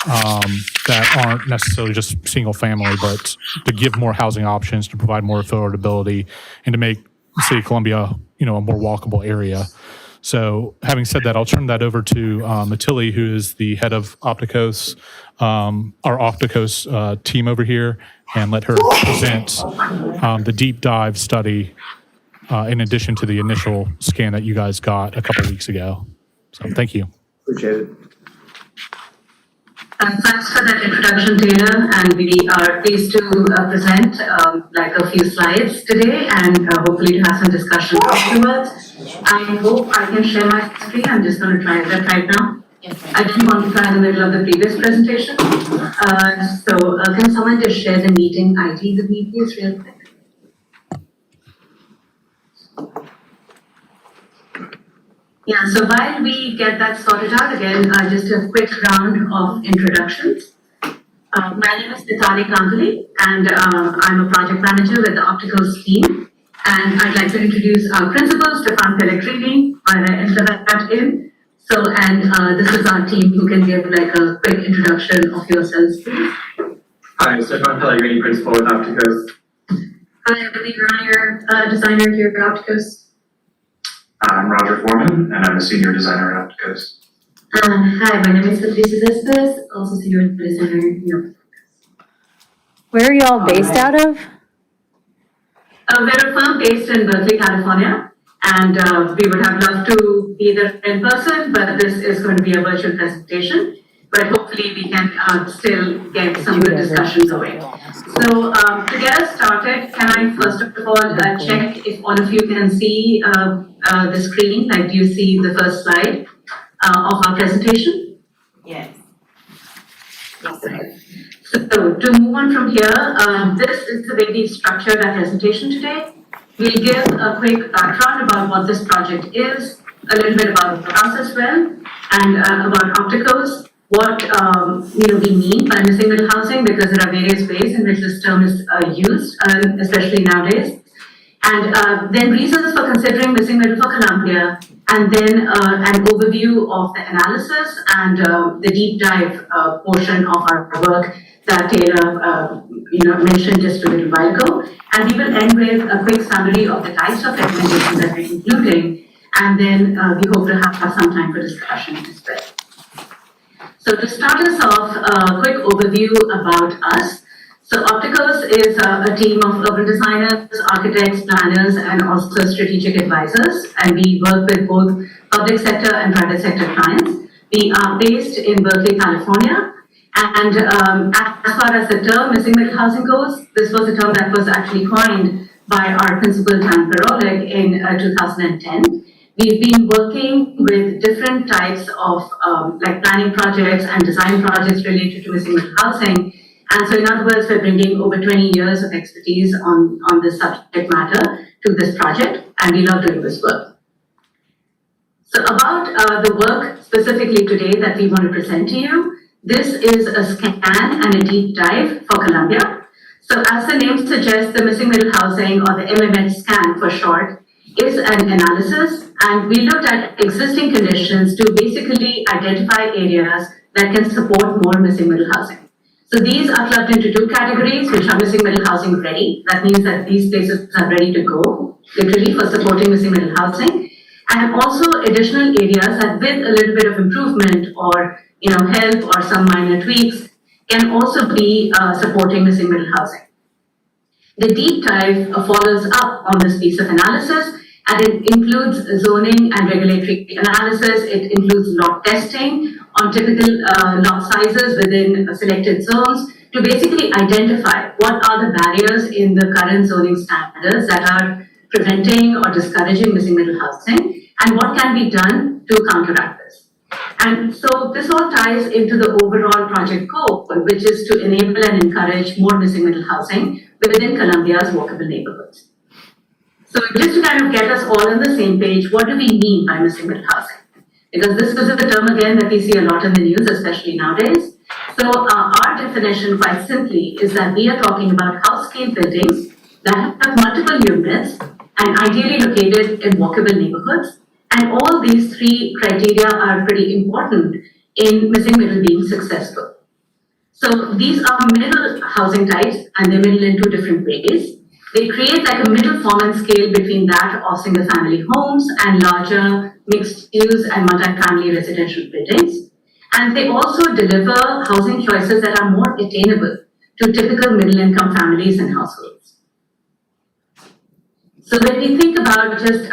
that aren't necessarily just single family, but to give more housing options, to provide more affordability, and to make the city of Columbia, a more walkable area. So having said that, I'll turn that over to Matilli, who is the head of Opticos, our Opticos team over here, and let her present the deep dive study in addition to the initial scan that you guys got a couple weeks ago. So thank you. Appreciate it. Thanks for that introduction, Taylor, and we are pleased to present a few slides today, and hopefully to have some discussion afterwards. I hope I can share my screen. I'm just going to try that right now. I didn't want to try in the middle of the previous presentation. So can someone just share the meeting ID with me, please, real quick? Yeah, so while we get that sorted out again, just a quick round of introductions. My name is Nitali Kangali, and I'm a project manager with the Opticos team. And I'd like to introduce our principal, Stefan Pellegrini, while I enter that in. So, and this is our team who can give a quick introduction of yourselves, please. Hi, I'm Stefan Pellegrini, principal with Opticos. Hi, I believe you're a designer here at Opticos. I'm Roger Foreman, and I'm a senior designer at Opticos. Hi, my name is Patricia Cespedes, also senior designer here. Where are y'all based out of? We're a firm based in Berkeley, California, and we would have loved to be there in person, but this is going to be a virtual presentation. But hopefully we can still get some good discussion going. So to get us started, can I first of all check if all of you can see the screen? Like, do you see the first slide of our presentation? Yes. So to move on from here, this is the way we structured our presentation today. We'll give a quick background about what this project is, a little bit about us as well, and about Opticos, what we mean by missing middle housing, because there are various ways in which this term is used, especially nowadays. And then reasons for considering missing middle for Columbia, and then an overview of the analysis and the deep dive portion of our work that Taylor mentioned just a little while ago. And we will end with a quick summary of the types of recommendations that we're including, and then we hope to have some time for discussion as well. So to start us off, a quick overview about us. So Opticos is a team of urban designers, architects, planners, and also strategic advisors. And we work with both public sector and private sector clients. We are based in Berkeley, California. And as far as the term missing middle housing goes, this was a term that was actually coined by our principal, Tan Parolek, in 2010. We've been working with different types of like planning projects and design projects related to missing middle housing. And so in other words, we're bringing over 20 years of expertise on this subject matter to this project, and we love doing this work. So about the work specifically today that we want to present to you, this is a scan and a deep dive for Columbia. So as the name suggests, the missing middle housing, or the MMH scan for short, is an analysis, and we looked at existing conditions to basically identify areas that can support more missing middle housing. So these are clubbed into two categories, which are missing middle housing ready. That means that these places are ready to go, literally, for supporting missing middle housing. And also additional areas that with a little bit of improvement or help or some minor tweaks can also be supporting missing middle housing. The deep dive follows up on this piece of analysis, and it includes zoning and regulatory analysis. It includes lot testing on typical lot sizes within selected zones to basically identify what are the barriers in the current zoning standards that are preventing or discouraging missing middle housing, and what can be done to counteract this. And so this all ties into the overall project goal, which is to enable and encourage more missing middle housing within Columbia's walkable neighborhoods. So just to kind of get us all on the same page, what do we mean by missing middle housing? Because this is a term again that we see a lot in the news, especially nowadays. So our definition, quite simply, is that we are talking about house-scale buildings that have multiple units and ideally located in walkable neighborhoods. And all these three criteria are pretty important in missing middle being successful. So these are middle housing types, and they're middle in two different ways. They create like a middle form and scale between that of single-family homes and larger mixed-use and multi-family residential buildings. And they also deliver housing choices that are more attainable to typical middle-income families and households. So when we think about just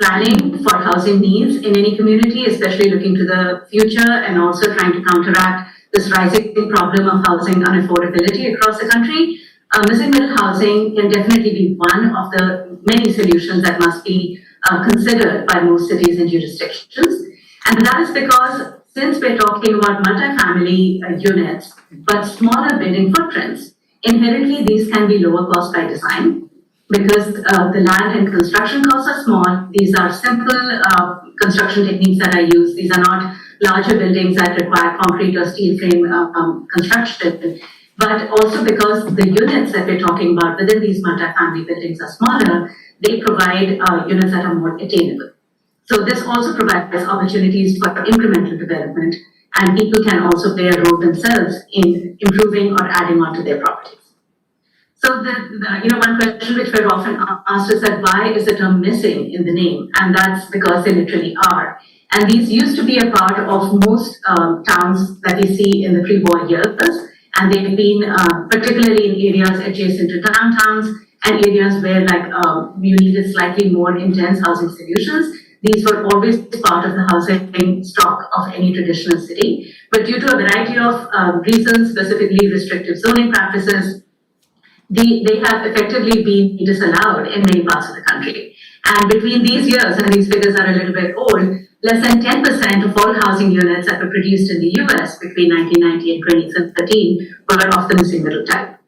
planning for housing needs in any community, especially looking to the future and also trying to counteract this rising problem of housing unaffordability across the country, missing middle housing can definitely be one of the many solutions that must be considered by most cities and jurisdictions. And that is because since we're talking about multifamily units, but smaller building footprints, inherently these can be lower cost by design because the land and construction costs are small. These are simple construction techniques that are used. These are not larger buildings that require concrete or steel frame construction. But also because the units that we're talking about within these multifamily buildings are smaller, they provide units that are more attainable. So this also provides opportunities for incremental development, and people can also play a role themselves in improving or adding on to their properties. So one question which we're often asked is that why is the term missing in the name? And that's because they literally are. And these used to be a part of most towns that we see in the pre-war years. And they've been particularly in areas adjacent to downtowns and areas where you needed slightly more intense housing solutions. These were always part of the housing stock of any traditional city. But due to a variety of reasons, specifically restrictive zoning practices, they have effectively been disallowed in many parts of the country. And between these years, and these figures are a little bit old, less than 10% of all housing units that were produced in the US between 1990 and 2013 were of the missing middle type.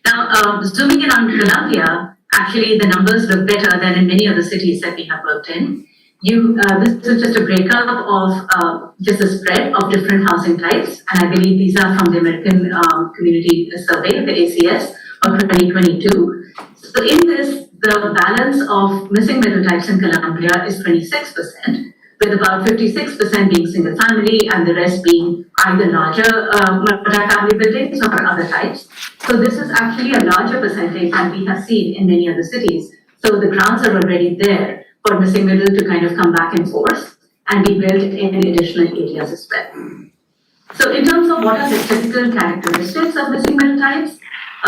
Now, zooming in on Columbia, actually the numbers look better than in many other cities that we have worked in. This is just a breakup of just a spread of different housing types, and I believe these are from the American Community Survey, the ACS, of 2022. So in this, the balance of missing middle types in Colombia is 26%, with about 56% being single family and the rest being either larger multi-family buildings or other types. So this is actually a larger percentage than we have seen in many other cities. So the grounds are already there for missing middle to kind of come back in force and be built in additional areas as well. So in terms of what are the typical characteristics of missing middle types,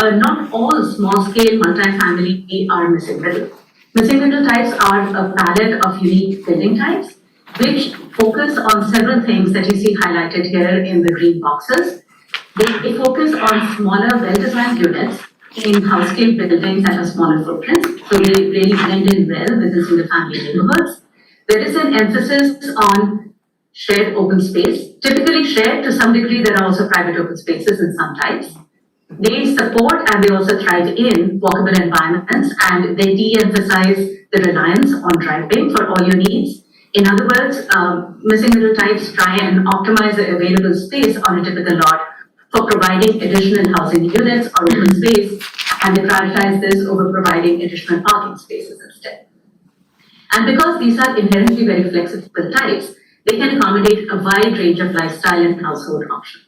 not all small-scale multifamily are missing middle. Missing middle types are a palette of unique building types, which focus on several things that you see highlighted here in the green boxes. They focus on smaller, well-designed units in house-scale buildings that have smaller footprints, so they really blend in well with the single-family neighborhoods. There is an emphasis on shared open space, typically shared to some degree. There are also private open spaces in some types. They support and they also thrive in walkable environments, and they de-emphasize the reliance on driving for all your needs. In other words, missing middle types try and optimize the available space on a typical lot for providing additional housing units or open space, and they prioritize this over providing additional parking spaces instead. And because these are inherently very flexible types, they can accommodate a wide range of lifestyle and household options.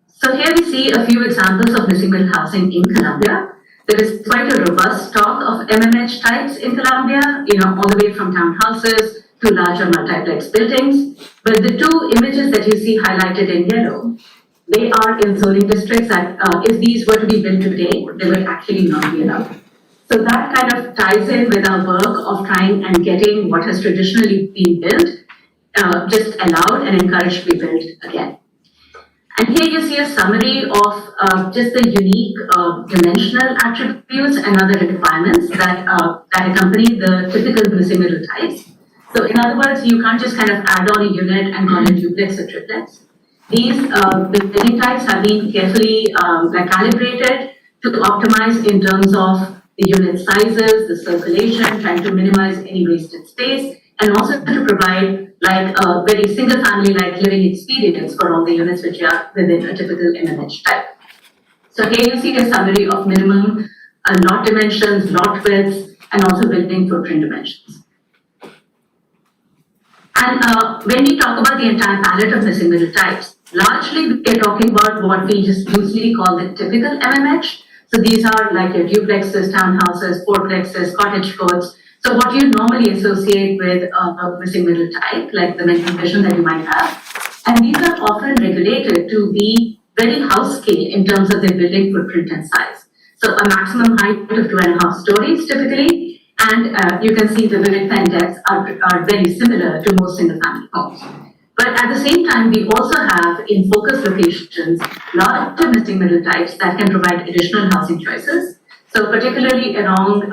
So here we see a few examples of missing middle housing in Colombia. There is quite a robust stock of MMH types in Colombia, all the way from townhouses to larger multiplex buildings. But the two images that you see highlighted in yellow, they are in zoning districts that if these were to be built today, they would actually not be allowed. So that kind of ties in with our work of trying and getting what has traditionally been built just allowed and encouraged to be built again. And here you see a summary of just the unique dimensional attributes and other requirements that accompany the typical missing middle types. So in other words, you can't just kind of add on a unit and call it duplex or triplex. These building types have been carefully calibrated to optimize in terms of the unit sizes, the circulation, trying to minimize any wasted space, and also to provide a very single family living experience for all the units which are within a typical MMH type. So here you see a summary of minimum lot dimensions, lot widths, and also building footprint dimensions. And when we talk about the entire palette of missing middle types, largely we are talking about what we just usually call the typical MMH. So these are like your duplexes, townhouses, fourplexes, cottage courts. So what you normally associate with a missing middle type, like the mental vision that you might have. And these are often regulated to be very house scale in terms of their building footprint and size. So a maximum height of 2.5 stories typically, and you can see the width and depth are very similar to most single family homes. But at the same time, we also have in focus locations, larger missing middle types that can provide additional housing choices. So particularly along,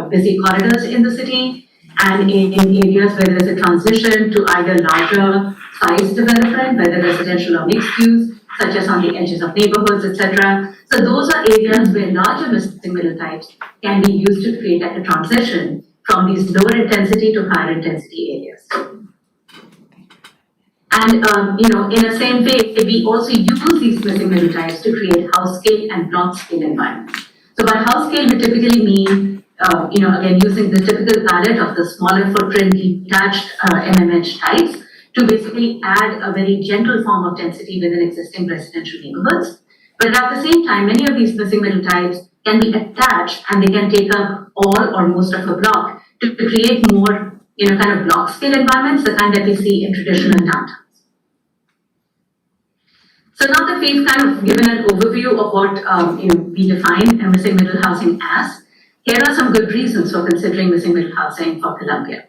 busy corridors in the city and in areas where there's a transition to either larger size development, whether residential or mixed use, such as on the edges of neighborhoods, etc. So those are areas where larger missing middle types can be used to create a transition from these lower intensity to higher intensity areas. And, in the same way, we also use these missing middle types to create house scale and block scale environments. So by house scale, we typically mean, again, using the typical palette of the smaller footprint detached MMH types to basically add a very gentle form of density within existing residential neighborhoods. But at the same time, many of these missing middle types can be attached and they can take up all or most of a block to create more, kind of block scale environments, the kind that we see in traditional downtowns. So now that we've kind of given an overview of what we define missing middle housing as, here are some good reasons for considering missing middle housing for Colombia.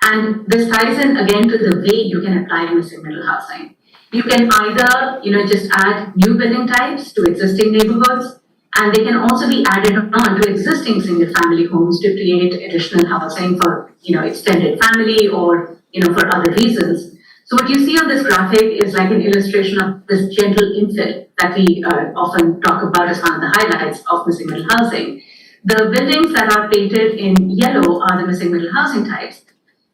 And this ties in again to the way you can apply missing middle housing. You can either, just add new building types to existing neighborhoods, and they can also be added on to existing single family homes to create additional housing for, extended family or, for other reasons. So what you see on this graphic is like an illustration of this gentle infill that we often talk about as one of the highlights of missing middle housing. The buildings that are painted in yellow are the missing middle housing types,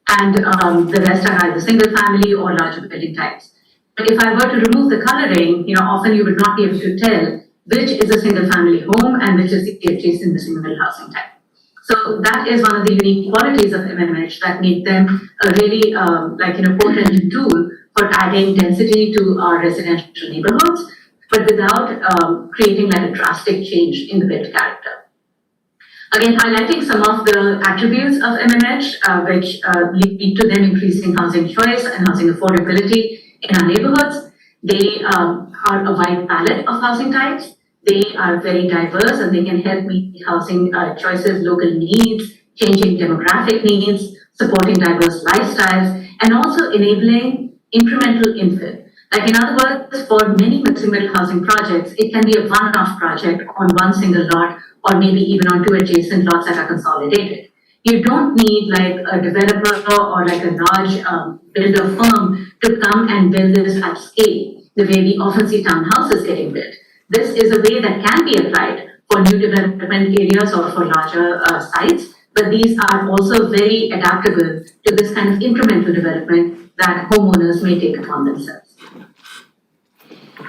and the rest are either single family or larger building types. But if I were to remove the coloring, often you would not be able to tell which is a single family home and which is the adjacent missing middle housing type. So that is one of the unique qualities of MMH that make them a really potent tool for adding density to our residential neighborhoods, but without creating like a drastic change in the built character. Again, highlighting some of the attributes of MMH, which lead to them increasing housing choice and housing affordability in our neighborhoods. They are a wide palette of housing types. They are very diverse and they can help meet housing choices, local needs, changing demographic needs, supporting diverse lifestyles, and also enabling incremental infill. Like in other words, for many mixed middle housing projects, it can be a one-off project on one single lot or maybe even on two adjacent lots that are consolidated. You don't need like a developer or like a large builder firm to come and build this at scale, the way we often see townhouses getting built. This is a way that can be applied for new development areas or for larger sites, but these are also very adaptable to this kind of incremental development that homeowners may take upon themselves.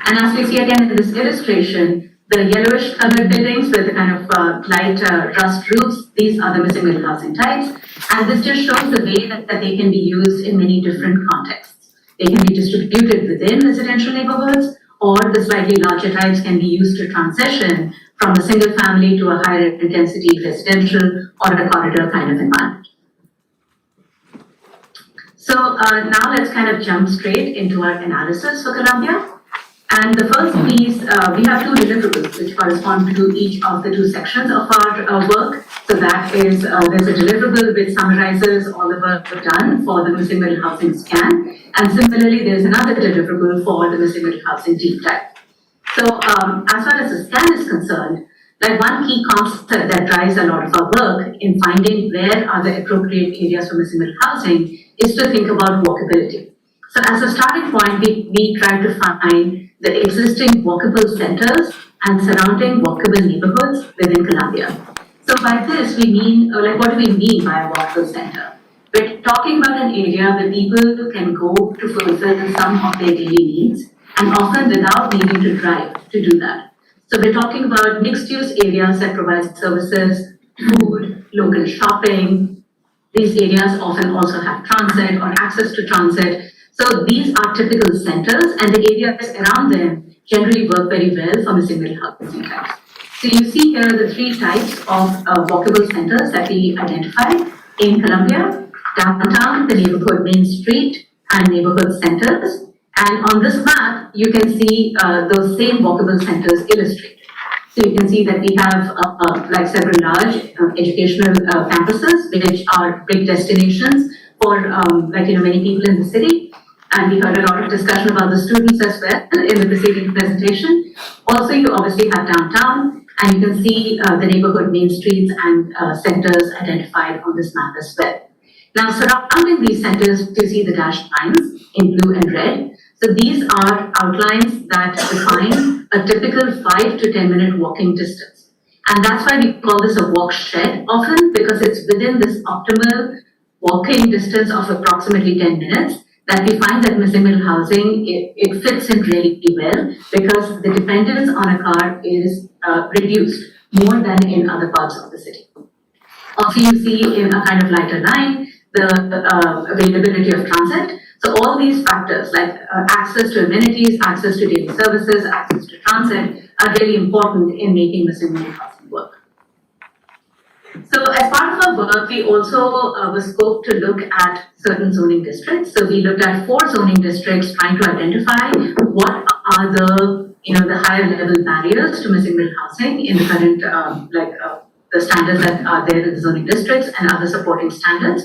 And as we see again in this illustration, the yellowish colored buildings with the kind of light rust roofs, these are the missing middle housing types. And this just shows the way that they can be used in many different contexts. They can be distributed within residential neighborhoods, or the slightly larger types can be used to transition from a single family to a higher intensity residential or a corridor kind of environment. So now let's kind of jump straight into our analysis for Columbia. And the first piece, we have two deliverables which correspond to each of the two sections of our work. So that is, there's a deliverable which summarizes all the work done for the missing middle housing scan. And similarly, there's another deliverable for the missing middle housing deep dive. So as far as the scan is concerned, like one key concept that drives a lot of our work in finding where are the appropriate areas for missing middle housing is to think about walkability. So as a starting point, we try to find the existing walkable centers and surrounding walkable neighborhoods within Columbia. So by this, we mean, what do we mean by a walkable center? We're talking about an area where people can go to fulfill some of their daily needs, and often without needing to drive to do that. So we're talking about mixed-use areas that provide services, food, local shopping. These areas often also have transit or access to transit. So these are typical centers, and the areas around them generally work very well for missing middle housing types. So you see here the three types of walkable centers that we identified in Columbia: downtown, the neighborhood main street, and neighborhood centers. And on this map, you can see those same walkable centers illustrated. So you can see that we have like several large educational campuses, which are big destinations for many people in the city. And we heard a lot of discussion about the students as well in the preceding presentation. Also, you obviously have downtown, and you can see the neighborhood main streets and centers identified on this map as well. Now, surrounding these centers, you see the dashed lines in blue and red. So these are outlines that define a typical 5 to 10 minute walking distance. And that's why we call this a walk shed often, because it's within this optimal walking distance of approximately 10 minutes that we find that missing middle housing, it fits in really well because the dependence on a car is reduced more than in other parts of the city. Also, you see in a kind of lighter line, the availability of transit. So all these factors like access to amenities, access to daily services, access to transit are really important in making missing middle housing work. So as part of our work, we also was scoped to look at certain zoning districts. So we looked at 4 zoning districts trying to identify what are the higher level barriers to missing middle housing in the current the standards that are there in the zoning districts and other supporting standards.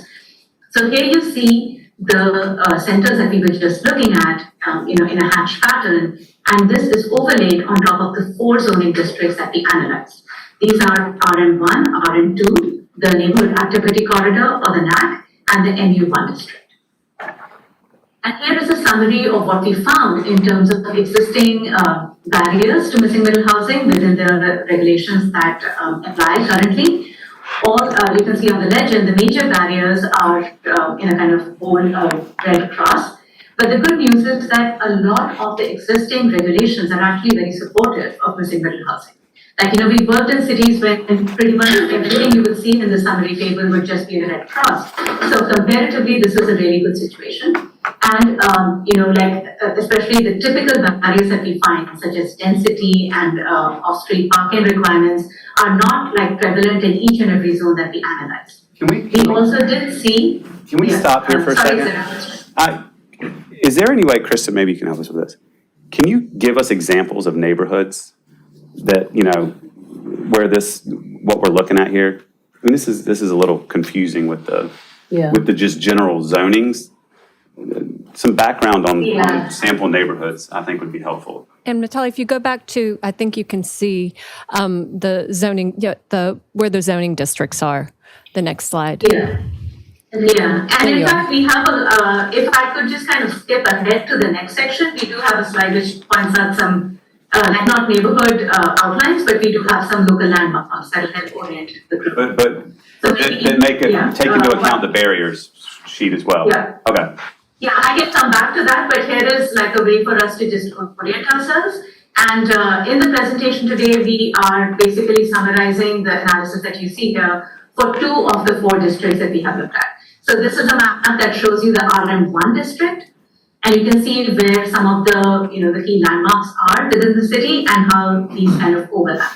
So here you see the centers that we were just looking at, in a hatch pattern, and this is overlaid on top of the 4 zoning districts that we analyzed. These are RM1, RM2, the Neighborhood Activity Corridor or the NAC, and the MU1 district. And here is a summary of what we found in terms of existing barriers to missing middle housing within the regulations that apply currently. All you can see on the legend, the major barriers are in a kind of bold red cross, But the good news is that a lot of the existing regulations are actually very supportive of missing middle housing. Like, we worked in cities where pretty much everything you would see in the summary table would just be a red cross. So comparatively, this is a really good situation. And, especially the typical barriers that we find, such as density and off-street parking requirements, are not like prevalent in each and every zone that we analyzed. We also did see. Can we Yeah, stop here for a sorry, second? Sarah. Is there any way, Krista, maybe you can help us with this? Can you give us examples of neighborhoods that, where what we're looking at here? I mean, this is a little confusing with the just general zonings. Some background on sample neighborhoods, I think, would be helpful. And Natalie, if you go back to, I think you can see the zoning, where the zoning districts are, the next slide. Yeah. Yeah, and in fact, we have if I could just kind of skip ahead to the next section, we do have a slide which points out some, not neighborhood outlines, but we do have some local landmarks that will help orient the group. But So take into account the barriers sheet as well. Yeah. Okay. Yeah, I can come back to that, but here is like a way for us to just orient ourselves. And in the presentation today, we are basically summarizing the analysis that you see here for 2 of the 4 districts that we have looked at. So this is a map that shows you the RM1 district, and you can see where some of the, the key landmarks are within the city and how these kind of overlap.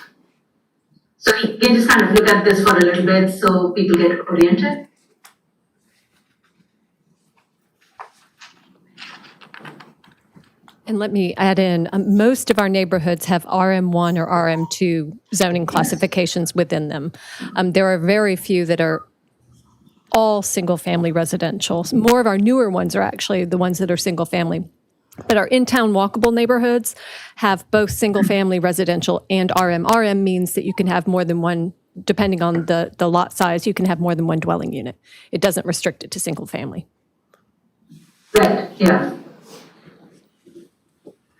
So you can just kind of look at this for a little bit so people get oriented. And let me add in, most of our neighborhoods have RM1 or RM2 zoning classifications within them. There are very few that are all single-family residential. More of our newer ones are actually the ones that are single-family. But our in-town walkable neighborhoods have both single-family residential and RM. RM means that you can have more than one, depending on the lot size, you can have more than one dwelling unit. It doesn't restrict it to single-family. Right, yeah.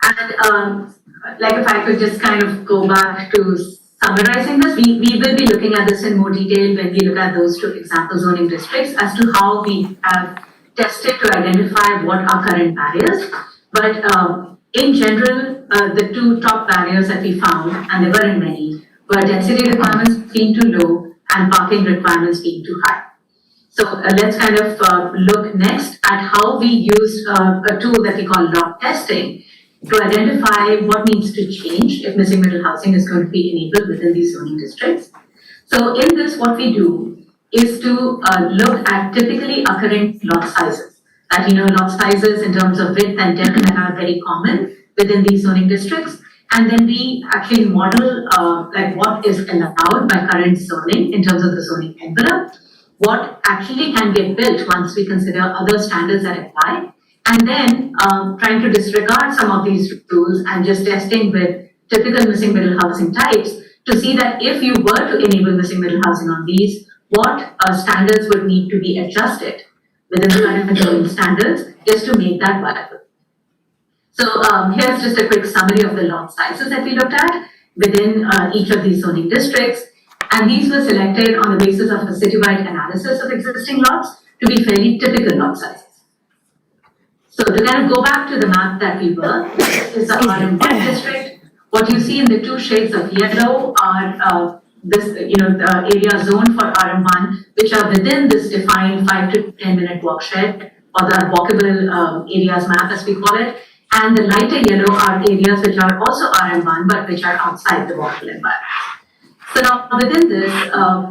And like if I could just kind of go back to summarizing this, we will be looking at this in more detail when we look at those 2 example zoning districts as to how we have tested to identify what are current barriers. But in general, the 2 top barriers that we found, and there weren't many, were density requirements being too low and parking requirements being too high. So let's kind of look next at how we use a tool that we call lot testing to identify what needs to change if missing middle housing is going to be enabled within these zoning districts. So in this, what we do is to look at typically occurring lot sizes. That, lot sizes in terms of width and depth that are very common within these zoning districts. And then we actually model like what is allowed by current zoning in terms of the zoning envelope, what actually can get built once we consider other standards that apply. And then trying to disregard some of these rules and just testing with typical missing middle housing types to see that if you were to enable missing middle housing on these, what standards would need to be adjusted within the current zoning standards just to make that viable. So here's just a quick summary of the lot sizes that we looked at within each of these zoning districts. And these were selected on the basis of a citywide analysis of existing lots to be fairly typical lot sizes. So to kind of go back to the map that we were, this is the RM1 district. What you see in the 2 shades of yellow are the area zoned for RM1, which are within this defined 5 to 10 minute walk shed, or the walkable areas map as we call it. And the lighter yellow are areas which are also RM1, but which are outside the walkable environment. So now within this,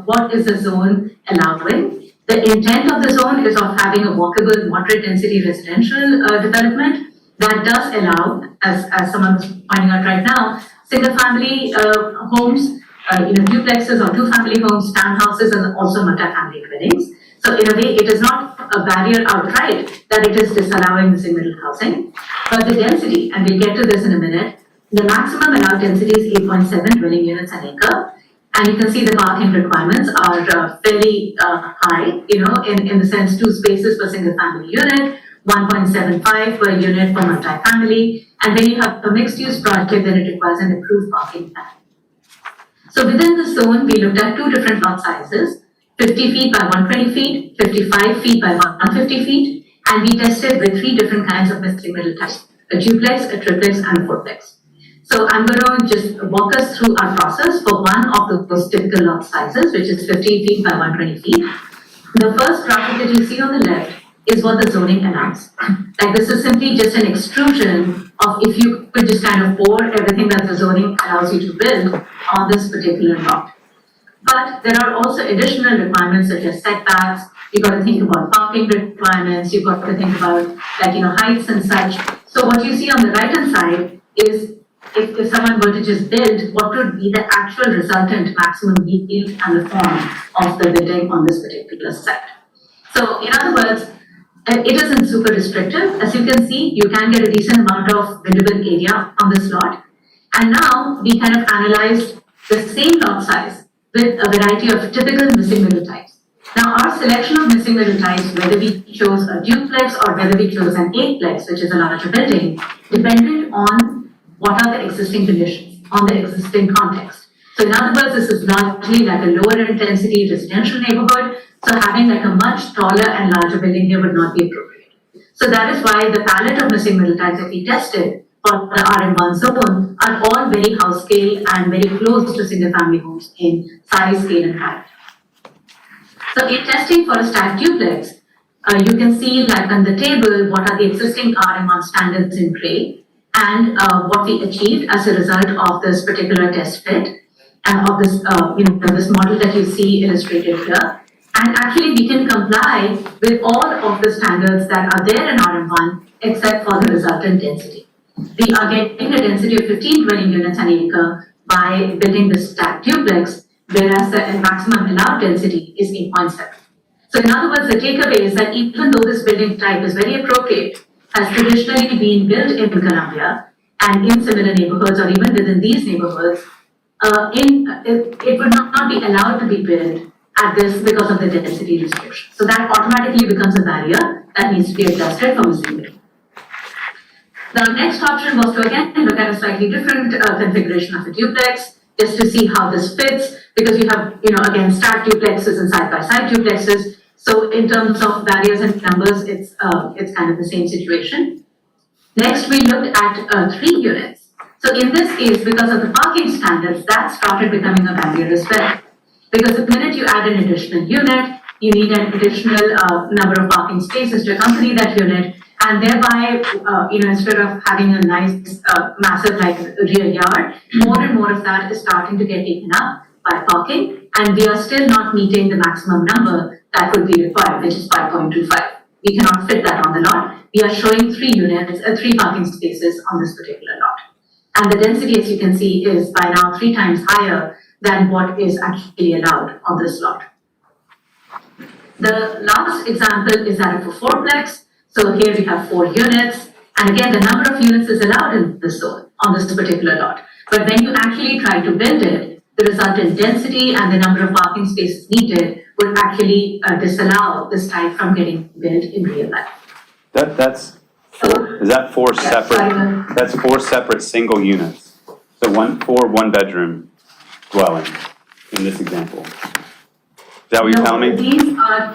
what is the zone allowing? The intent of the zone is of having a walkable, moderate density residential development that does allow, as someone was pointing out right now, single family homes, duplexes or 2-family homes, townhouses, and also multi-family dwellings. So in a way, it is not a barrier outright that it is disallowing missing middle housing, but the density, and we'll get to this in a minute, the maximum allowed density is 8.7 dwelling units an acre. And you can see the parking requirements are fairly high, in the sense 2 spaces per single family unit, 1.75 per unit per multi-family. And when you have a mixed use project, then it requires an improved parking plan. So within the zone, we looked at 2 different lot sizes, 50 feet by 120 feet, 55 feet by 150 feet, And we tested with 3 different kinds of missing middle types, a duplex, a triplex, and a fourplex. So I'm going to just walk us through our process for one of those typical lot sizes, which is 15 feet by 120 feet. The first graphic that you see on the left is what the zoning allows. Like this is simply just an extrusion of if you could just kind of pour everything that the zoning allows you to build on this particular lot. But there are also additional requirements such as setbacks. You've got to think about parking requirements. You've got to think about heights and such. So what you see on the right-hand side is if someone were to just build, what would be the actual resultant maximum yield and the form of the building on this particular site. So in other words, it isn't super restrictive. As you can see, you can get a decent amount of buildable area on this lot. And now we kind of analyzed the same lot size with a variety of typical missing middle types. Now our selection of missing middle types, whether we chose a duplex or whether we chose an eightplex, which is a larger building, depended on what are the existing conditions on the existing context. So in other words, this is largely like a lower intensity residential neighborhood. So having like a much taller and larger building here would not be appropriate. So that is why the palette of missing middle types that we tested for the RM1 zone are all very house scale and very close to single family homes in size, scale and height. So in testing for a stacked duplex, you can see like on the table what are the existing RM1 standards in gray and what we achieved as a result of this particular test fit and of this, this model that you see illustrated here. And actually we can comply with all of the standards that are there in RM1 except for the resultant density. We are getting a density of 15-20 units an acre by building this stacked duplex, whereas the maximum allowed density is 8.7. So in other words, the takeaway is that even though this building type is very appropriate, has traditionally been built in Colombia and in similar neighborhoods or even within these neighborhoods, it would not be allowed to be built at this because of the density restriction. So that automatically becomes a barrier that needs to be adjusted for missing middle. The next option was to again look at a slightly different configuration of a duplex, just to see how this fits, because you have, again, stacked duplexes and side-by-side duplexes. So in terms of barriers and numbers, it's kind of the same situation. Next, we looked at 3 units. So in this case, because of the parking standards, that started becoming a barrier as well. Because the minute you add an additional unit, you need an additional number of parking spaces to accompany that unit, and thereby, instead of having a nice, massive rear yard, more and more of that is starting to get taken up by parking, and we are still not meeting the maximum number that would be required, which is 5.25. We cannot fit that on the lot. We are showing 3 units, 3 parking spaces on this particular lot. And the density, as you can see, is by now 3 times higher than what is actually allowed on this lot. The last example is that of a fourplex. So here we have 4 units. And again, the number of units is allowed in this zone on this particular lot. But when you actually try to build it, the resultant density and the number of parking spaces needed would actually disallow this type from getting built in real life. Is that 4 separate, that's 4 separate single units? So 4 one-bedroom dwelling in this example? Is that what you're telling me? These are,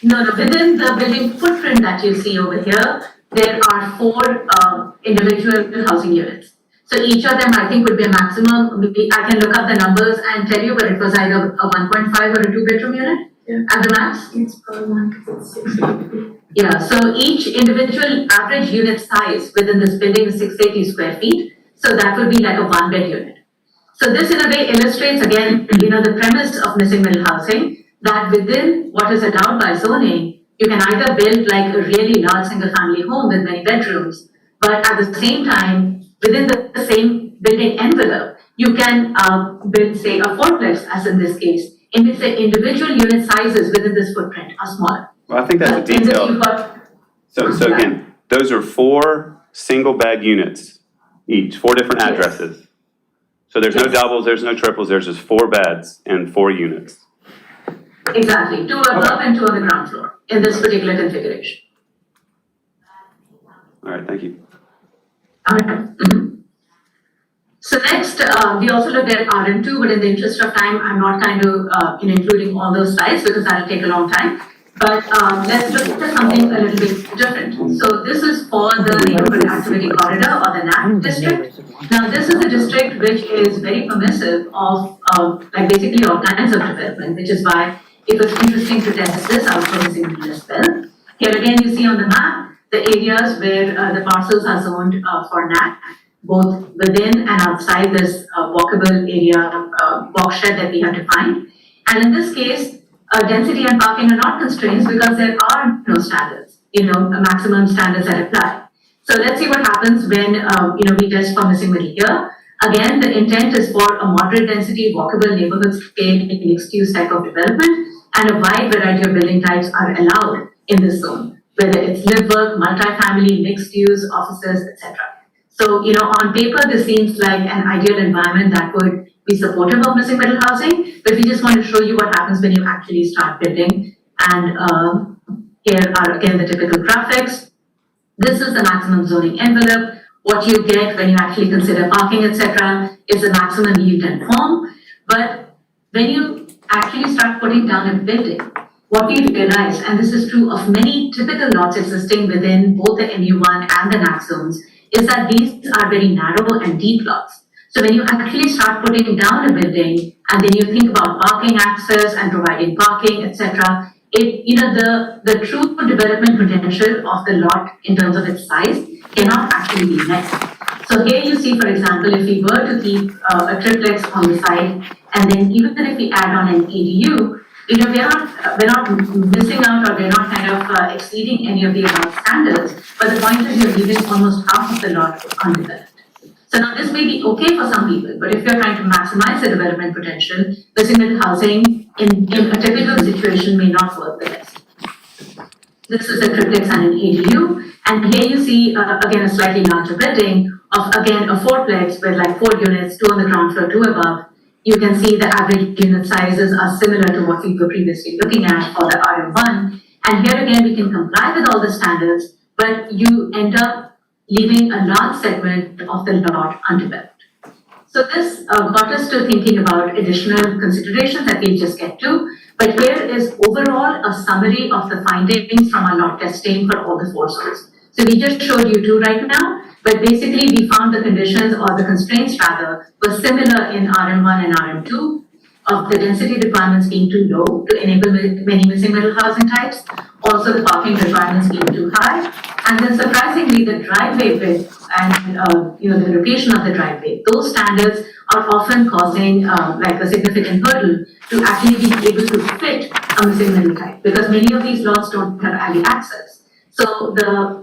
within the building footprint that you see over here, there are 4 individual housing units. So each of them, I think, would be a maximum. I can look up the numbers and tell you, but it was either a 1.5 or a 2-bedroom unit at the max. It's per one because it's 680. Yeah, so each individual average unit size within this building is 680 square feet. So that would be like a 1-bed unit. So this in a way illustrates again, the premise of missing middle housing, that within what is allowed by zoning, you can either build like a really large single family home with many bedrooms, but at the same time, within the same building envelope, you can build, say, a fourplex, as in this case, in which the individual unit sizes within this footprint are smaller. Well, I think that's a detail. So again, those are 4 single bed units each, 4 different Yes. addresses. So there's no doubles, there's no triples, there's just 4 beds and 4 units. Exactly, 2 above and 2 on the ground floor in this particular configuration. All right, thank you. So next, we also looked at RM2, but in the interest of time, I'm not kind of including all those slides because that'll take a long time. But let's look at something a little bit different. So this is for the neighborhood activity corridor or the NAC district. Now, this is a district which is very permissive of like basically all kinds of development, which is why it was interesting to test this out for the single as well. Here again, you see on the map the areas where the parcels are zoned for NAC, both within and outside this walkable area walk shed that we have defined. And in this case, density and parking are not constraints because there are no standards, maximum standards that apply. So let's see what happens when, we test for missing middle here. Again, the intent is for a moderate density, walkable neighborhood scale mixed use type of development, and a wide variety of building types are allowed in this zone, whether it's live work, multifamily, mixed use, offices, etc. So, on paper, this seems like an ideal environment that would be supportive of missing middle housing, but we just want to show you what happens when you actually start building. And here are again the typical graphics. This is the maximum zoning envelope. What you get when you actually consider parking, etc., is the maximum yield and form. But when you actually start putting down a building, what we realize, and this is true of many typical lots existing within both the MU1 and the NAC zones, is that these are very narrow and deep lots. So when you actually start putting down a building and then you think about parking access and providing parking, etc., the true development potential of the lot in terms of its size cannot actually be met. So here you see, for example, if we were to keep a triplex on the side, and then even if we add on an ADU, we're not missing out, or we're not kind of exceeding any of the above standards. But the point is, you're leaving almost half of the lot undeveloped. So now this may be okay for some people, but if you're trying to maximize the development potential, missing middle housing in a typical situation may not work the best. This is a triplex and an ADU, and here you see again a slightly larger building of again a fourplex with like 4 units, 2 on the ground floor, 2 above. You can see the average unit sizes are similar to what we were previously looking at for the RM1. And here again, we can comply with all the standards, but you end up leaving a large segment of the lot undeveloped. So this got us to thinking about additional considerations that we'll just get to. But here is overall a summary of the findings from our lot testing for all the 4 zones. So we just showed you 2 right now. But basically, we found the conditions, or the constraints rather, were similar in RM1 and RM2, of the density requirements being too low to enable many missing middle housing types, also the parking requirements being too high, and then surprisingly, the driveway width and the location of the driveway, those standards are often causing like a significant hurdle to actually be able to fit a missing middle type, because many of these lots don't have alley access. So the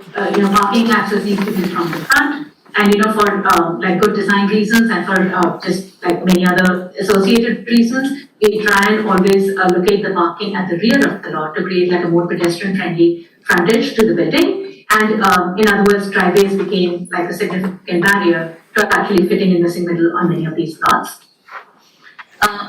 parking access needs to be from the front, and for like good design reasons and for just like many other associated reasons, we try and always locate the parking at the rear of the lot to create like a more pedestrian-friendly frontage to the building. And in other words, driveways became like a significant barrier to actually fitting in missing middle on many of these lots.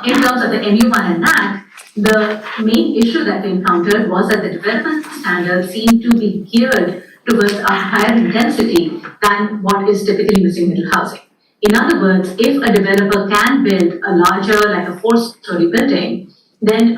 In terms of the MU1 and NAC, the main issue that we encountered was that the development standards seemed to be geared towards a higher intensity than what is typically missing middle housing. In other words, if a developer can build a larger, like a 4-story building, then,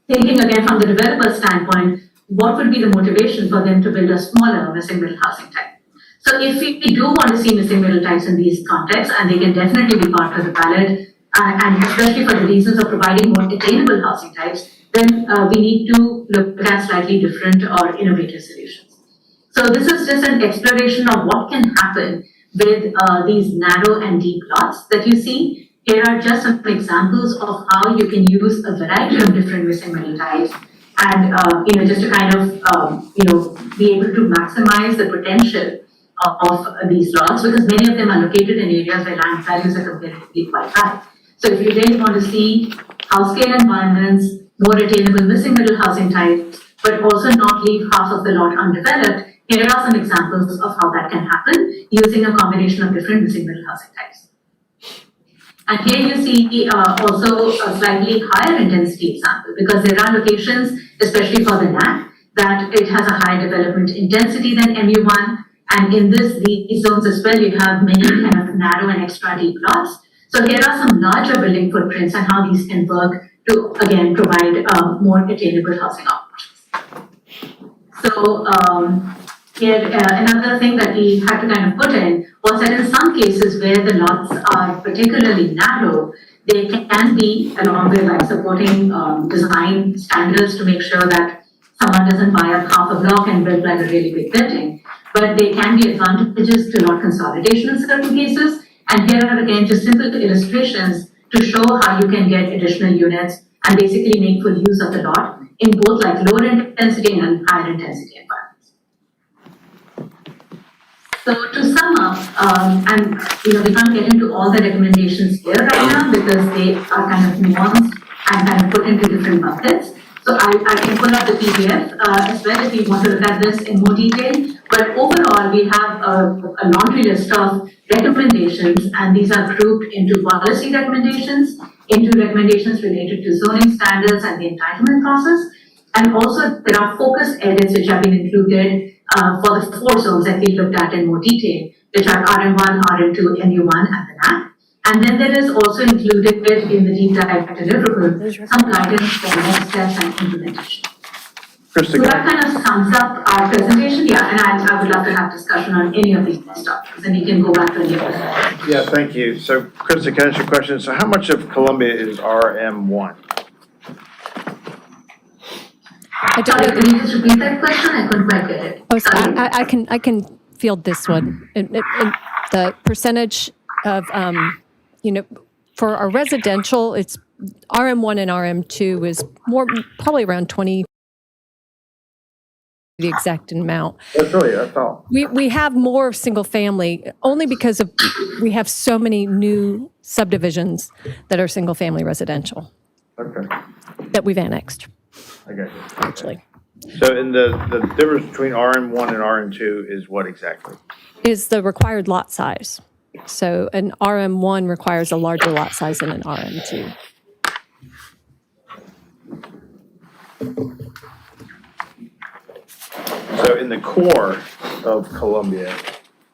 thinking again from the developer's standpoint, what would be the motivation for them to build a smaller missing middle housing type? So if we do want to see missing middle types in these contexts, and they can definitely be part of the ballot, and especially for the reasons of providing more attainable housing types, then we need to look at slightly different or innovative solutions. So this is just an exploration of what can happen with these narrow and deep lots that you see. Here are just some examples of how you can use a variety of different missing middle types, and just to kind of be able to maximize the potential of these lots, because many of them are located in areas where land values are comparatively quite high. So if you really want to see house scale environments, more attainable missing middle housing types, but also not leave half of the lot undeveloped, here are some examples of how that can happen using a combination of different missing middle housing types. And here you see also a slightly higher intensity example, because there are locations, especially for the NAC, that it has a higher development intensity than MU1. And in these zones as well, you have many kind of narrow and extra deep lots. So here are some larger building footprints and how these can work to, again, provide more attainable housing options. So here, another thing that we had to kind of put in was that in some cases where the lots are particularly narrow, they can be, along with like supporting design standards to make sure that someone doesn't buy up half a block and build like a really big building. But there can be advantages to lot consolidation in certain cases. And here are again just simple illustrations to show how you can get additional units and basically make full use of the lot in both like lower intensity and higher intensity environments. So to sum up, and we can't get into all the recommendations here right now because they are kind of nuanced and kind of put into different buckets. So I can pull up the PDF as well if you want to look at this in more detail. But overall, we have a laundry list of recommendations, and these are grouped into policy recommendations, into recommendations related to zoning standards and the entitlement process. And also there are focus areas which have been included for the 4 zones that we looked at in more detail, which are RM1, RM2, NU1, and the NAC. And then there is also included in the deep dive deliverable some guidance for next steps and implementation. Krista, So that kind of sums up our presentation. Yeah, and I would love to have discussion on any of these topics, and we can go back to any of them. yeah, thank you. So Krista, can I ask you a question? So how much of Columbia is RM1? I don't Sorry, know. can you just repeat that question? I couldn't quite get it. Oh, so Sorry. I can field this one. The percentage of, for our residential, it's RM1 and RM2 is more, probably around 20, the exact amount. That's all. We have more single family only because of, we have so many new subdivisions that are single family residential Okay, that we've annexed, I got you. actually. So in the difference between RM1 and RM2 is what exactly? Is the required lot size. So an RM1 requires a larger lot size than an RM2. So in the core of Columbia,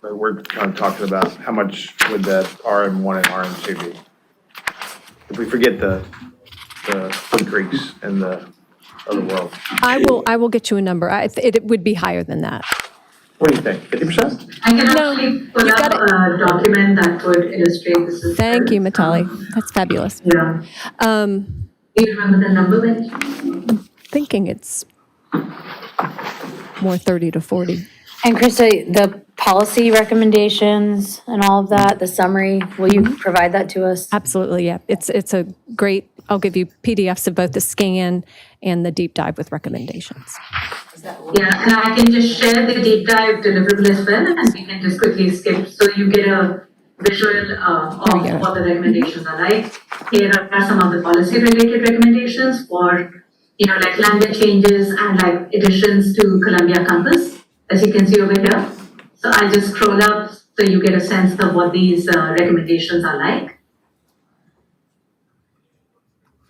we're kind of talking about how much would that RM1 and RM2 be? If we forget the Foot Creeks and the other world, I will get you a number. It would be higher than that. what do you think, 50%? I can No, actually pull you up got a document that would illustrate this. As Thank well. you, Mitali. That's fabulous. Yeah. Um, Do you remember the number that? Thinking it's more 30 to 40. And Krista, the policy recommendations and all of that, the summary, will you provide that to us? Absolutely, yeah. It's a great, I'll give you PDFs of both the scan and the deep dive with recommendations. Yeah, and I can just share the deep dive deliverable as well, and we can just quickly skip, so you get a visual of There we go. what the recommendations are like. Here are some of the policy related recommendations for, like language changes and like additions to Columbia campus, as you can see over here. So I'll just scroll up so you get a sense of what these recommendations are like.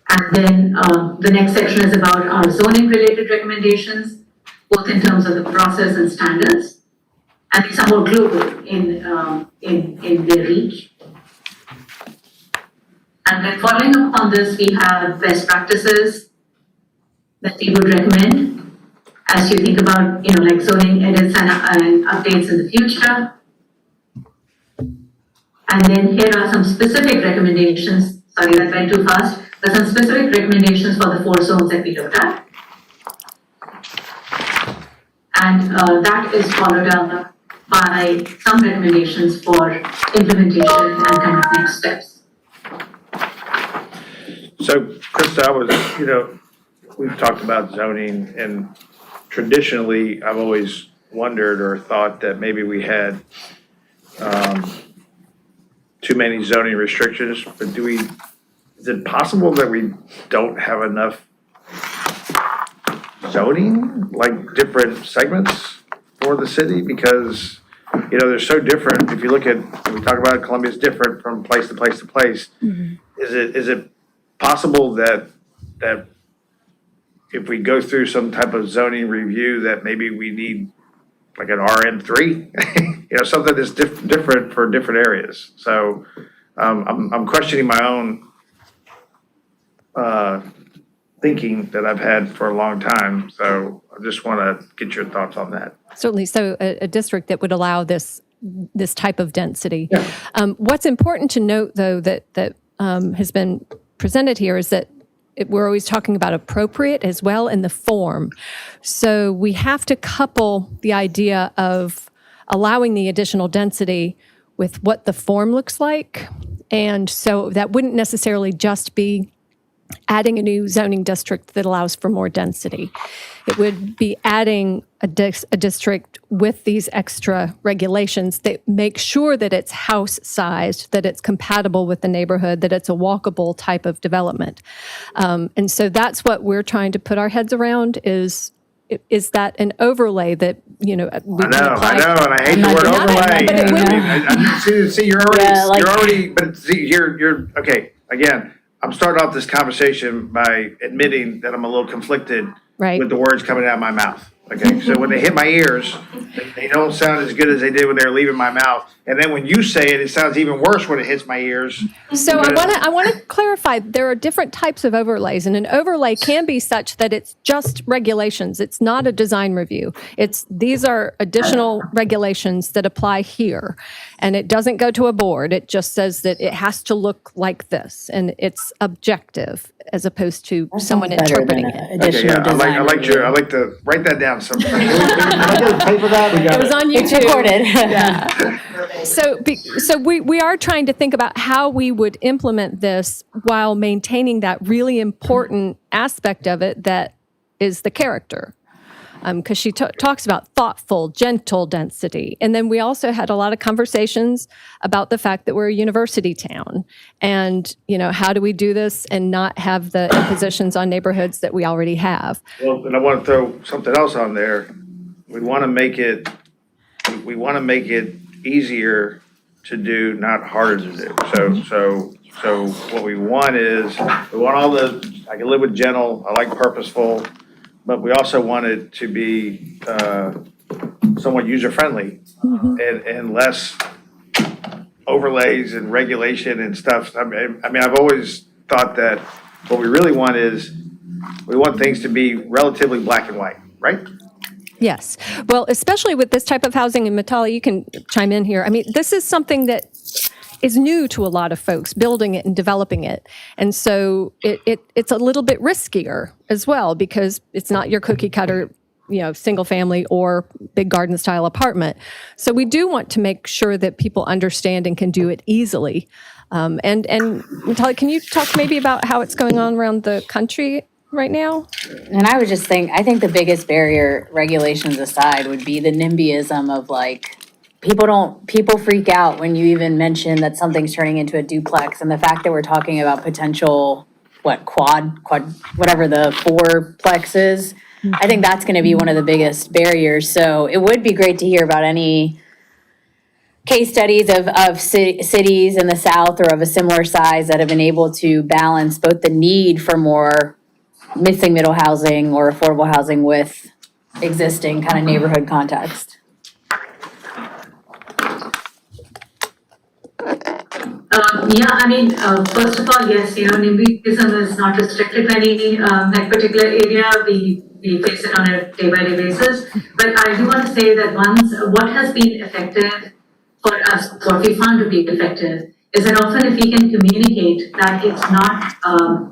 And then the next section is about our zoning related recommendations, both in terms of the process and standards. And these are more global in their reach. And then following up on this, we have best practices that we would recommend as you think about, like zoning edits and updates in the future. And then here are some specific recommendations. Sorry, that went too fast. There are some specific recommendations for the 4 zones that we looked at. And that is followed up by some recommendations for implementation and kind of next steps. So Krista, we've talked about zoning, and traditionally, I've always wondered or thought that maybe we had too many zoning restrictions, but is it possible that we don't have enough zoning, like different segments for the city? Because, they're so different. If you look at, we talk about Columbia's different from place to place to place. Mm-hmm. Is it possible that if we go through some type of zoning review that maybe we need like an RM3, something that's different for different areas? So I'm questioning my own thinking that I've had for a long time. So I just want to get your thoughts on that. Certainly, so a district that would allow this type of density. What's important to note, though, that has been presented here is that we're always talking about appropriate as well in the form. So we have to couple the idea of allowing the additional density with what the form looks like. And so that wouldn't necessarily just be adding a new zoning district that allows for more density. It would be adding a district with these extra regulations that make sure that it's house-sized, that it's compatible with the neighborhood, that it's a walkable type of development. And so that's what we're trying to put our heads around is that an overlay that, we can apply? I know, and I hate the word overlay. But it would- See, you're already, but see, you're, okay, again, I'm starting off this conversation by admitting that I'm a little conflicted Right. with the words coming out of my mouth. Okay, so when they hit my ears, they don't sound as good as they did when they were leaving my mouth. And then when you say it, it sounds even worse when it hits my ears. So I want to clarify, there are different types of overlays, and an overlay can be such that it's just regulations. It's not a design review. These are additional regulations that apply here, and it doesn't go to a board. It just says that it has to look like this, and it's objective as opposed to someone interpreting it. Okay, yeah, I like to write that down somewhere. Can I get a tape of that? It was on It's YouTube. recorded. So we are trying to think about how we would implement this while maintaining that really important aspect of it that is the character. Because she talks about thoughtful, gentle density. And then we also had a lot of conversations about the fact that we're a university town. And, how do we do this and not have the impositions on neighborhoods that we already have? Well, and I want to throw something else on there. We want to make it easier to do, not harder to do. So what we want is, I can live with gentle, I like purposeful, but we also want it to be somewhat user-friendly and less overlays and regulation and stuff. I mean, I've always thought that what we really want is, we want things to be relatively black and white, right? Yes. Well, especially with this type of housing, and Matali, you can chime in here. I mean, this is something that is new to a lot of folks, building it and developing it. And so it's a little bit riskier as well, because it's not your cookie cutter, single family or big garden style apartment. So we do want to make sure that people understand and can do it easily. And Matali, can you talk maybe about how it's going on around the country right now? And I think the biggest barrier, regulations aside, would be the NIMBYism of people freak out when you even mention that something's turning into a duplex, and the fact that we're talking about potential, quad, whatever the fourplex is. I think that's gonna be one of the biggest barriers. So it would be great to hear about any case studies of cities in the South or of a similar size that have been able to balance both the need for more missing middle housing or affordable housing with existing kind of neighborhood context. First of all, yes, NIMBYism is not restricted to any particular area. We face it on a day-by-day basis. But I do want to say that what has been effective for us, what we found to be effective, is that often if we can communicate that it's not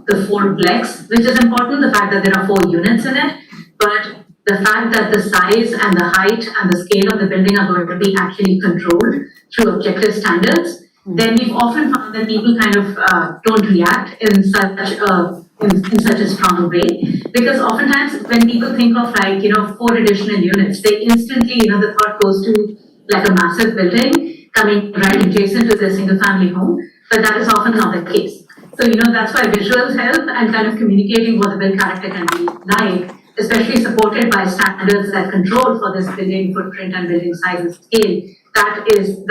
the fourplex, which is important, the fact that there are 4 units in it, but the fact that the size and the height and the scale of the building are going to be actually controlled through objective standards, then we've often found that people kind of don't react in such a strong way. Because oftentimes when people think of 4 additional units, they instantly, the thought goes to like a massive building coming right adjacent to their single family home, but that is often not the case. So, that's why visuals help and kind of communicating what the build character can be like, especially supported by standards that control for this building footprint and building size and scale. That is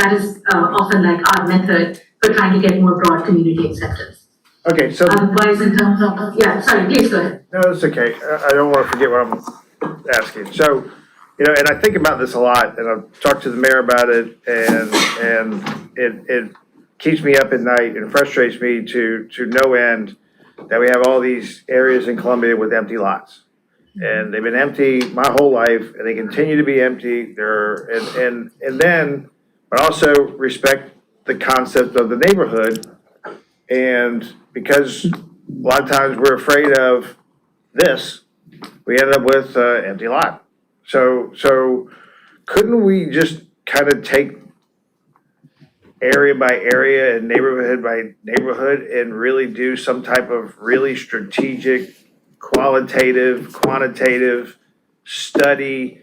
often like our method for trying to get more broad community acceptance. Okay, so. Otherwise, in terms of, sorry, please go ahead. No, it's okay. I don't want to forget what I'm asking. So, and I think about this a lot, and I've talked to the mayor about it, and it keeps me up at night and frustrates me to no end that we have all these areas in Columbia with empty lots. And they've been empty my whole life, and they continue to be empty. But also respect the concept of the neighborhood. And because a lot of times we're afraid of this, we end up with an empty lot. So couldn't we just kind of take area by area and neighborhood by neighborhood and really do some type of really strategic, qualitative, quantitative study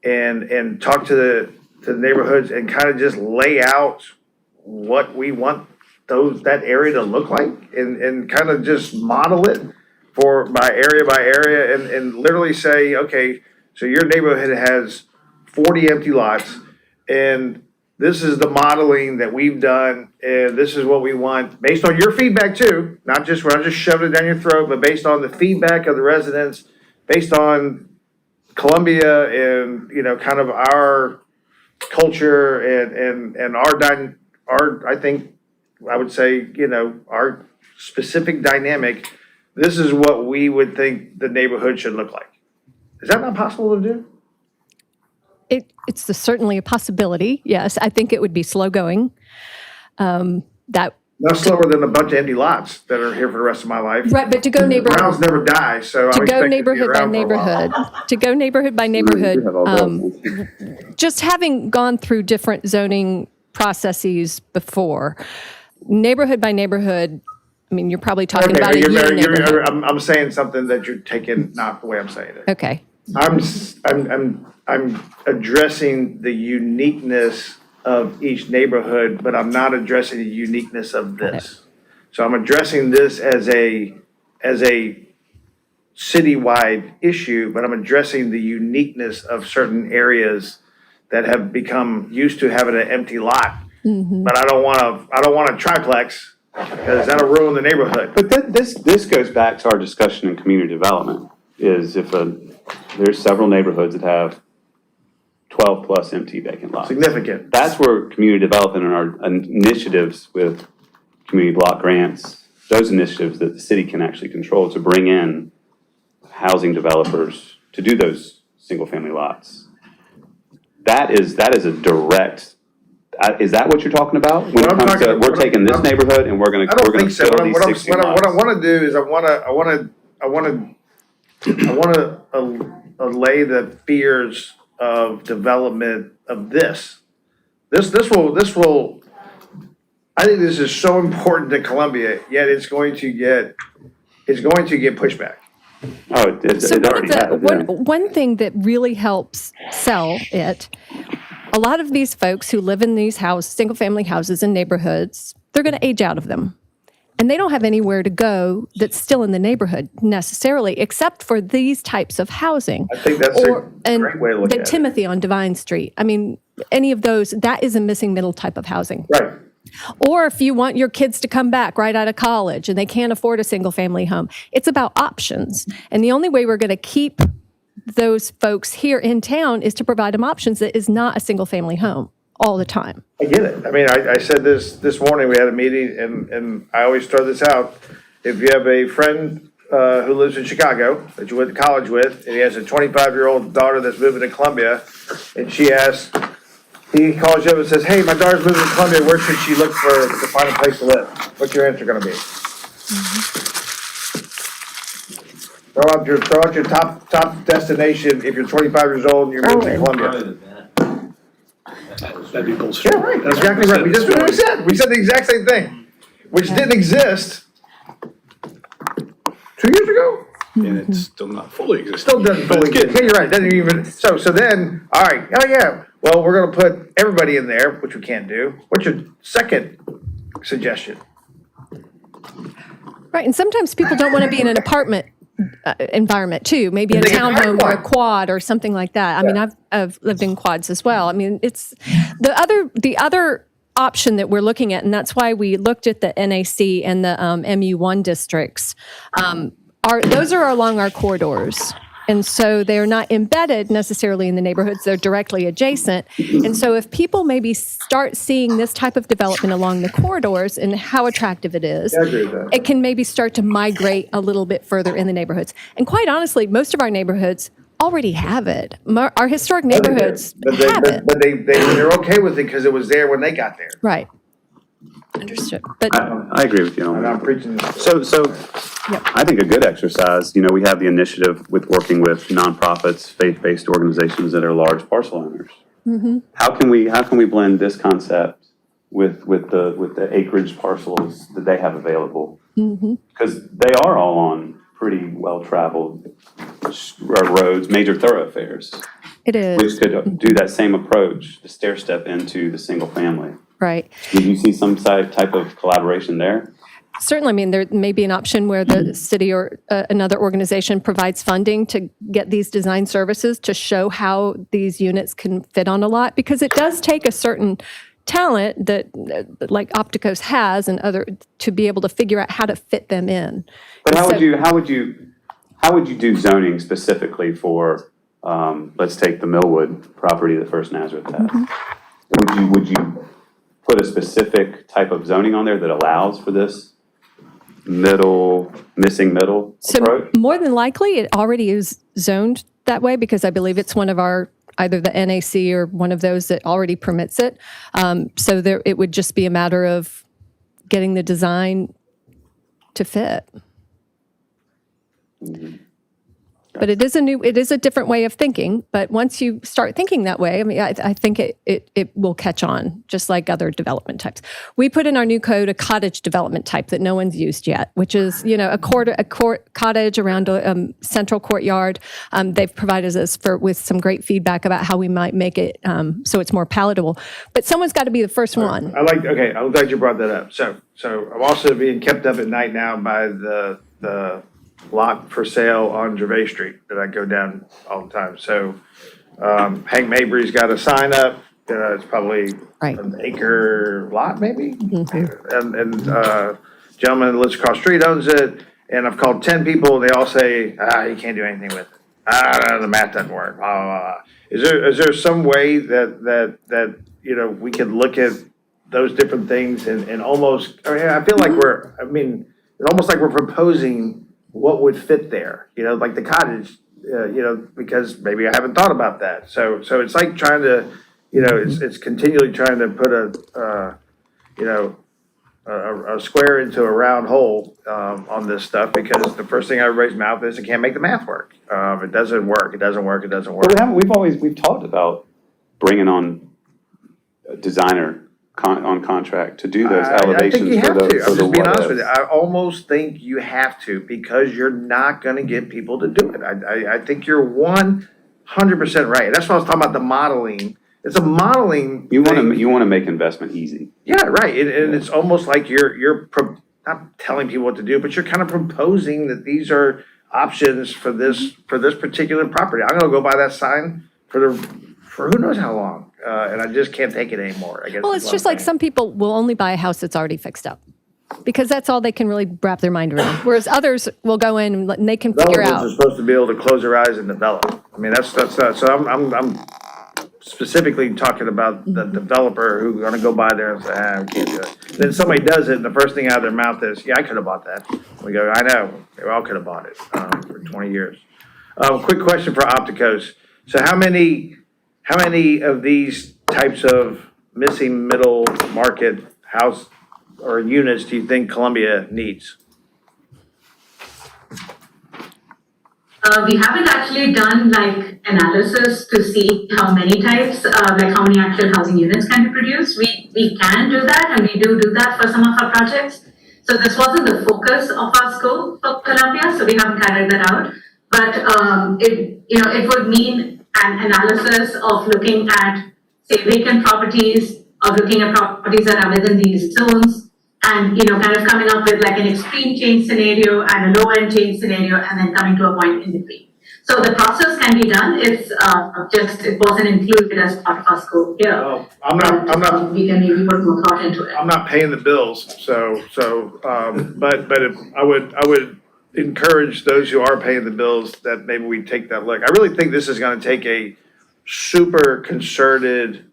and talk to the neighborhoods and kind of just lay out what we want that area to look like and kind of just model it by area and literally say, okay, so your neighborhood has 40 empty lots and this is the modeling that we've done and this is what we want based on your feedback too, we're not just shoving it down your throat, but based on the feedback of the residents, based on Columbia and, kind of our culture and our I think, I would say, our specific dynamic, this is what we would think the neighborhood should look like. Is that not possible to do? It's certainly a possibility, yes. I think it would be slow going. That Not slower than a bunch of empty lots that are here for the rest of my life. Right, but to go The Browns never die, so I'm to go expecting to be neighborhood by around for a while. neighborhood, to go neighborhood by neighborhood, just having gone through different zoning processes before, neighborhood by neighborhood, I mean, you're probably talking about a year neighborhood. I'm saying something that you're taking not the way I'm saying it. Okay, I'm addressing the uniqueness of each neighborhood, but I'm not addressing the uniqueness of this. So I'm addressing this as a citywide issue, but I'm addressing the uniqueness of certain areas that have become used to having an empty lot. But I don't want a triplex because that'll ruin the neighborhood. But this goes back to our discussion in community development, is there's several neighborhoods that have 12 plus empty vacant lots. Significant. That's where community development and our initiatives with community block grants, those initiatives that the city can actually control to bring in housing developers to do those single family lots. That is a direct, is that what you're talking about? When it comes to, we're taking this neighborhood and we're gonna I don't think so. fill these 16 lots? What I want to do is I want to allay the fears of development of this. This will. I think this is so important to Columbia, yet it's going to get pushback. Oh, it so already has, yeah. one thing that really helps sell it, a lot of these folks who live in these single-family houses in neighborhoods, they're going to age out of them. And they don't have anywhere to go that's still in the neighborhood necessarily, except for these types of housing. I think that's a great way to look at it. Timothy on Divine Street. I mean, any of those, that is a missing middle type of housing. Right. Or if you want your kids to come back right out of college and they can't afford a single family home, it's about options. And the only way we're going to keep those folks here in town is to provide them options that is not a single family home all the time. I get it. I mean, I said this morning, we had a meeting and I always throw this out. If you have a friend who lives in Chicago that you went to college with, and he has a 25-year-old daughter that's moving to Columbia, and he calls you up and says, hey, my daughter's moving to Columbia, where should she look to find a place to live? What's your answer gonna be? Throw out your top destination if you're 25 years old and you're moving to Columbia. That'd be bullshit. Yeah, right, that's exactly right. We just what we said. We said the exact same thing, which didn't exist 2 years ago. And it's still not fully existing. Still doesn't But fully it's exist. Yeah, you're right. Doesn't even, so then, all right, oh yeah, well, we're gonna put everybody in there, which we can't do. What's your second suggestion? Right, and sometimes people don't want to be in an apartment environment too, maybe a They can hire townhome or a one. quad or something like that. I mean, I've lived in quads as well. I mean, it's the other option that we're looking at, and that's why we looked at the NAC and the MU1 districts. Those are along our corridors. And so they're not embedded necessarily in the neighborhoods, they're directly adjacent. And so if people maybe start seeing this type of development along the corridors and how attractive it is, I agree with that. it can maybe start to migrate a little bit further in the neighborhoods. And quite honestly, most of our neighborhoods already have it. Our historic neighborhoods But have it. they're okay with it because it was there when they got there. Right. Understood. But I agree with you on And I'm that. preaching. So I think a good exercise, we have the initiative with working with nonprofits, faith-based organizations that are large parcel owners. How can we blend this concept with the acreage parcels that they have available? Because they are all on pretty well-traveled roads, major thoroughfares, it which is, could do that same approach, the stair step into the single family. right. Did you see some type of collaboration there? Certainly, I mean, there may be an option where the city or another organization provides funding to get these design services to show how these units can fit on a lot, because it does take a certain talent that like Opticos has and other to be able to figure out how to fit them in. But how So- would you do zoning specifically for, let's take the Millwood property that First Nazareth has? Would you put a specific type of zoning on there that allows for this missing middle So approach? more than likely, it already is zoned that way because I believe it's one of our, either the NAC or one of those that already permits it. So there, it would just be a matter of getting the design to fit. But it is a different way of thinking. But once you start thinking that way, I mean, I think it will catch on, just like other development types. We put in our new code a cottage development type that no one's used yet, which is a cottage around a central courtyard. They've provided us with some great feedback about how we might make it so it's more palatable. But someone's got to be the first one. Okay, I'm glad you brought that up. So I'm also being kept up at night now by the lot for sale on Gervais Street that I go down all the time. So, Hank Mabry's got a sign up, it's probably Right. an acre lot maybe? And, gentleman that lives across the street owns it, and I've called 10 people, they all say, you can't do anything with it. The math doesn't work, blah, blah, blah. Is there some way that, we can look at those different things and almost, I feel like it's almost like we're proposing what would fit there, like the cottage, because maybe I haven't thought about that. So it's like trying to, it's continually trying to put a square into a round hole, on this stuff, because the first thing everybody's mouth is, I can't make the math work. It doesn't work, it doesn't work, it doesn't work. But we've talked about bringing on a designer on contract to do those I think elevations you have for to. the I'm just being honest what with you. ifs. I almost think you have to, because you're not gonna get people to do it. I think you're 100% right. That's why I was talking about the modeling. It's a modeling You thing. want to make investment easy. Yeah, right. And it's almost like you're not telling people what to do, but you're kind of proposing that these are options for this particular property. I'm gonna go buy that sign for who knows how long. And I just can't take it anymore, I guess. Well, is it's what just I'm like saying. some people will only buy a house that's already fixed up because that's all they can really wrap their mind around. Whereas others will go in and they can figure Developers are out. supposed to be able to close their eyes and develop. I mean, that's not, so I'm specifically talking about the developer who's gonna go by there and say, we can't do it. Then somebody does it, and the first thing out of their mouth is, yeah, I could have bought that. We go, I know, we all could have bought it, for 20 years. Quick question for Opticos. So how many of these types of missing middle market house or units do you think Columbia needs? We haven't actually done like analysis to see how many types, like how many actual housing units can be produced. We can do that, and we do that for some of our projects. So this wasn't the focus of our scope for Columbia, so we haven't carried that out. But it would mean an analysis of looking at, say, vacant properties, or looking at properties that are within these zones, and kind of coming up with like an extreme change scenario and a low end change scenario, and then coming to a point in between. So the process can be done. It's just it wasn't included as part of our scope here. Oh, I'm not. We can maybe put more thought into it. I'm not paying the bills, but if I would encourage those who are paying the bills that maybe we take that look. I really think this is gonna take a super concerted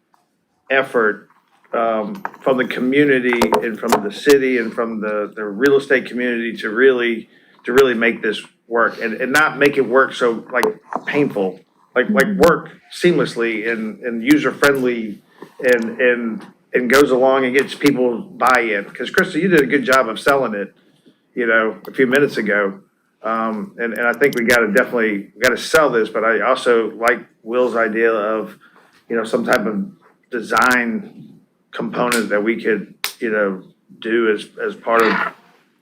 effort from the community and from the city and from the real estate community to really make this work and not make it work so like painful, like work seamlessly and user-friendly and goes along and gets people buy-in. Because Krista, you did a good job of selling it, a few minutes ago. And I think we gotta sell this, but I also like Will's idea of, some type of design component that we could, do as part of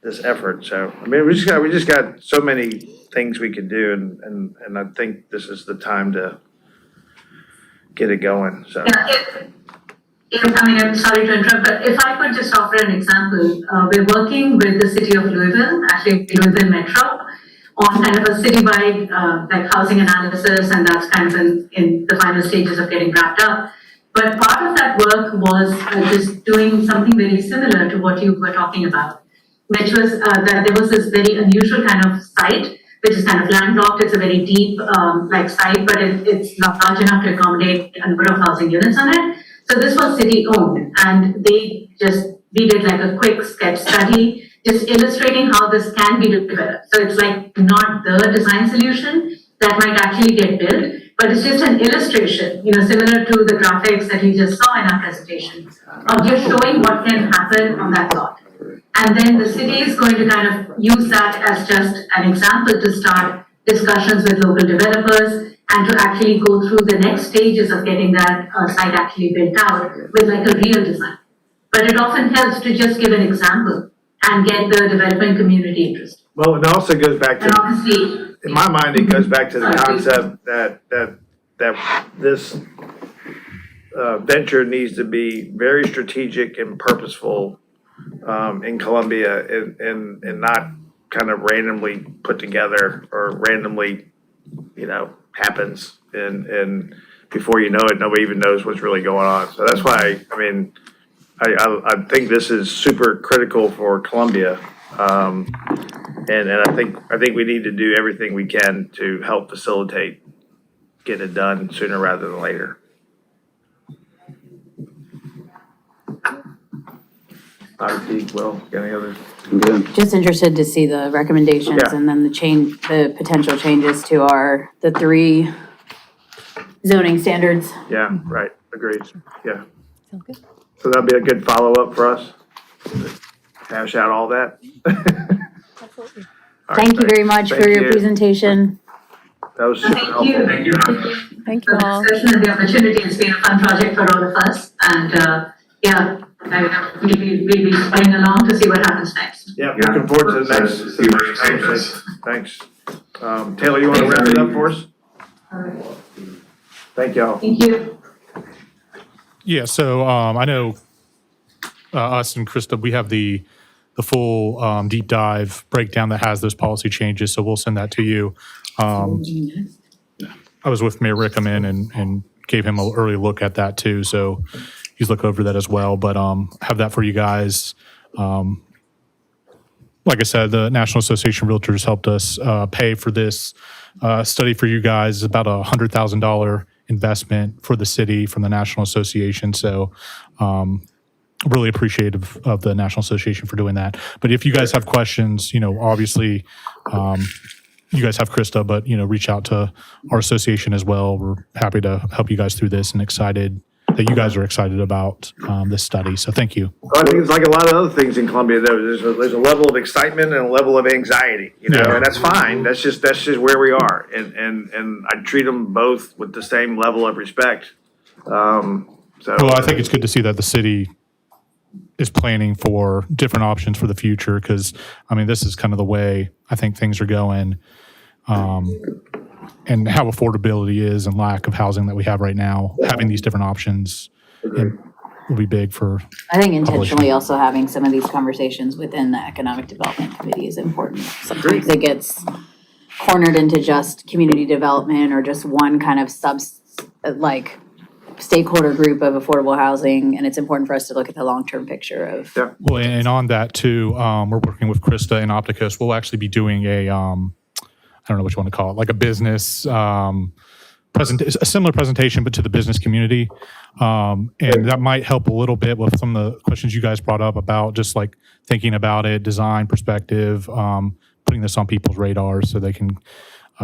this effort. So, I mean, we just got so many things we could do and I think this is the time to get it going, so. I'm sorry to interrupt, but if I could just offer an example, we're working with the city of Louisville, actually Louisville Metro, on kind of a citywide, like housing analysis, and that's kind of in the final stages of getting wrapped up. But part of that work was just doing something very similar to what you were talking about, which was that there was this very unusual kind of site, which is kind of landlocked. It's a very deep site, but it's not large enough to accommodate a number of housing units on it. So this was city owned, and we did like a quick sketch study, just illustrating how this can be developed. So it's like not the design solution that might actually get built, but it's just an illustration, similar to the graphics that you just saw in our presentation, of just showing what can happen on that lot. And then the city is going to kind of use that as just an example to start discussions with local developers and to actually go through the next stages of getting that site actually built out with like a real design. But it often helps to just give an example and get the development community interested. Well, it also goes back And to, obviously, in my mind, it goes back to the concept that this venture needs to be very strategic and purposeful in Columbia and not kind of randomly put together or randomly, happens and before you know it, nobody even knows what's really going on. So that's why, I think this is super critical for Columbia. And I think we need to do everything we can to help facilitate getting it done sooner rather than later. Obviously, Will, got any other? I'm good. Just interested to see the recommendations Yeah. and then the potential changes to the 3 zoning standards. Yeah, right, agreed, yeah. Sound good? So that'll be a good follow-up for us, hash out all that. Absolutely. All right, Thank you very much for thank your you. presentation. That was super thank you. helpful. Thank you. Thank you For the all. discussion and the opportunity. It's been a fun project for all of us. And we'll be playing along to see what happens next. Yeah, looking forward to the Excited next. to see where you take this. Thanks. Taylor, you wanna wrap it up for us? All right. Thank y'all. Thank you. Yeah, so I know us and Krista, we have the full deep dive breakdown that has those policy changes, so we'll send that to you. I was with Mayor Rickham and gave him an early look at that too, so he's looked over that as well, but have that for you guys. Like I said, the National Association of Realtors helped us pay for this study for you guys. It's about $100,000 investment for the city from the National Association. So really appreciative of the National Association for doing that. But if you guys have questions, obviously you guys have Krista, but reach out to our association as well. We're happy to help you guys through this and excited that you guys are excited about this study. So thank you. Well, I think it's like a lot of other things in Columbia, there's a level of excitement and a level of anxiety, Yeah. and that's fine. That's just where we are. And I treat them both with the same level of respect. So. Well, I think it's good to see that the city is planning for different options for the future because, this is kind of the way I think things are going. And how affordability is and lack of housing that we have right now, having these different options will be big for. I think intentionally also having some of these conversations within the Economic Development Committee is important. Sometimes it gets cornered into just community development or just one kind of stakeholder group of affordable housing, and it's important for us to look at the long-term picture of. Yeah. Well, and on that too, we're working with Krista and Opticos. We'll actually be doing a, I don't know what you want to call it, like a business, a similar presentation, but to the business community. And that might help a little bit with some of the questions you guys brought up about just like thinking about it, design perspective, putting this on people's radars so they can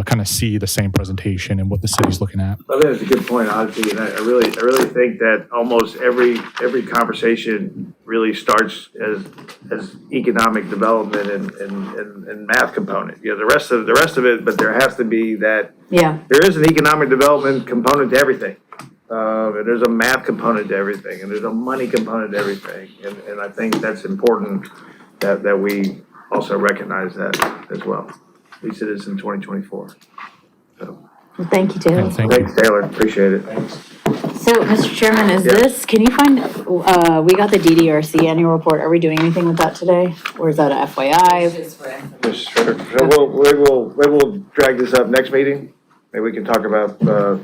kind of see the same presentation and what the city's looking at. I think that's a good point, honestly, and I really think that almost every conversation really starts as economic development and math component. You know, the rest of it, but there has to be that. Yeah. There is an economic development component to everything. And there's a math component to everything, and there's a money component to everything, and I think that's important that we also recognize that as well. At least it is in 2024. So, Well, thank you, Taylor. Thank you. thanks, Taylor. Appreciate it. So, Mr. Chairman, Yeah. can you find, we got the DDRC annual report. Are we doing anything with that today? Or is that a FYI? So we'll drag this up next meeting. Maybe we can talk about,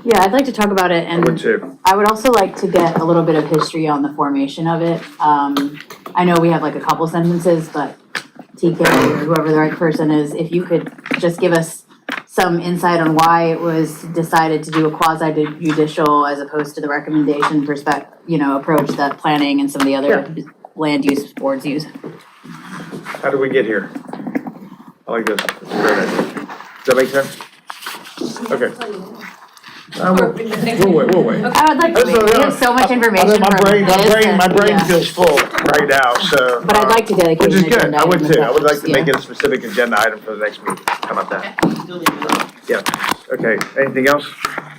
Yeah, I'd like to talk about it, I would and too. I would also like to get a little bit of history on the formation of it. I know we have like a couple sentences, but TK or whoever the right person is, if you could just give us some insight on why it was decided to do a quasi judicial as opposed to the recommendation approach that planning and some of the other land use boards use. How did we get here? I like this. It's a great idea. Does that make sense? Okay. We'll wait. I would like to, we have so much information from My brain this, feels full right now, so. But I'd like to dedicate Which is an good. agenda I would item too. I would like to yeah. make it a specific agenda item for the next meeting. How about that? Yeah. Okay. Anything else?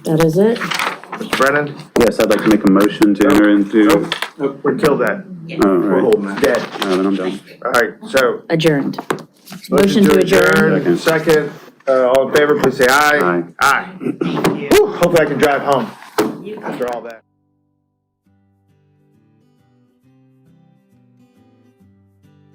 That is it. Mr. Brennan? Yes, I'd like to make a motion to enter into, Nope. We killed that. all right, Dead. then I'm done. All right, so. Adjourned. Motion to adjourn. Second, all in favor, please say aye. Aye. Aye. Whew, hopefully I can drive home after all that.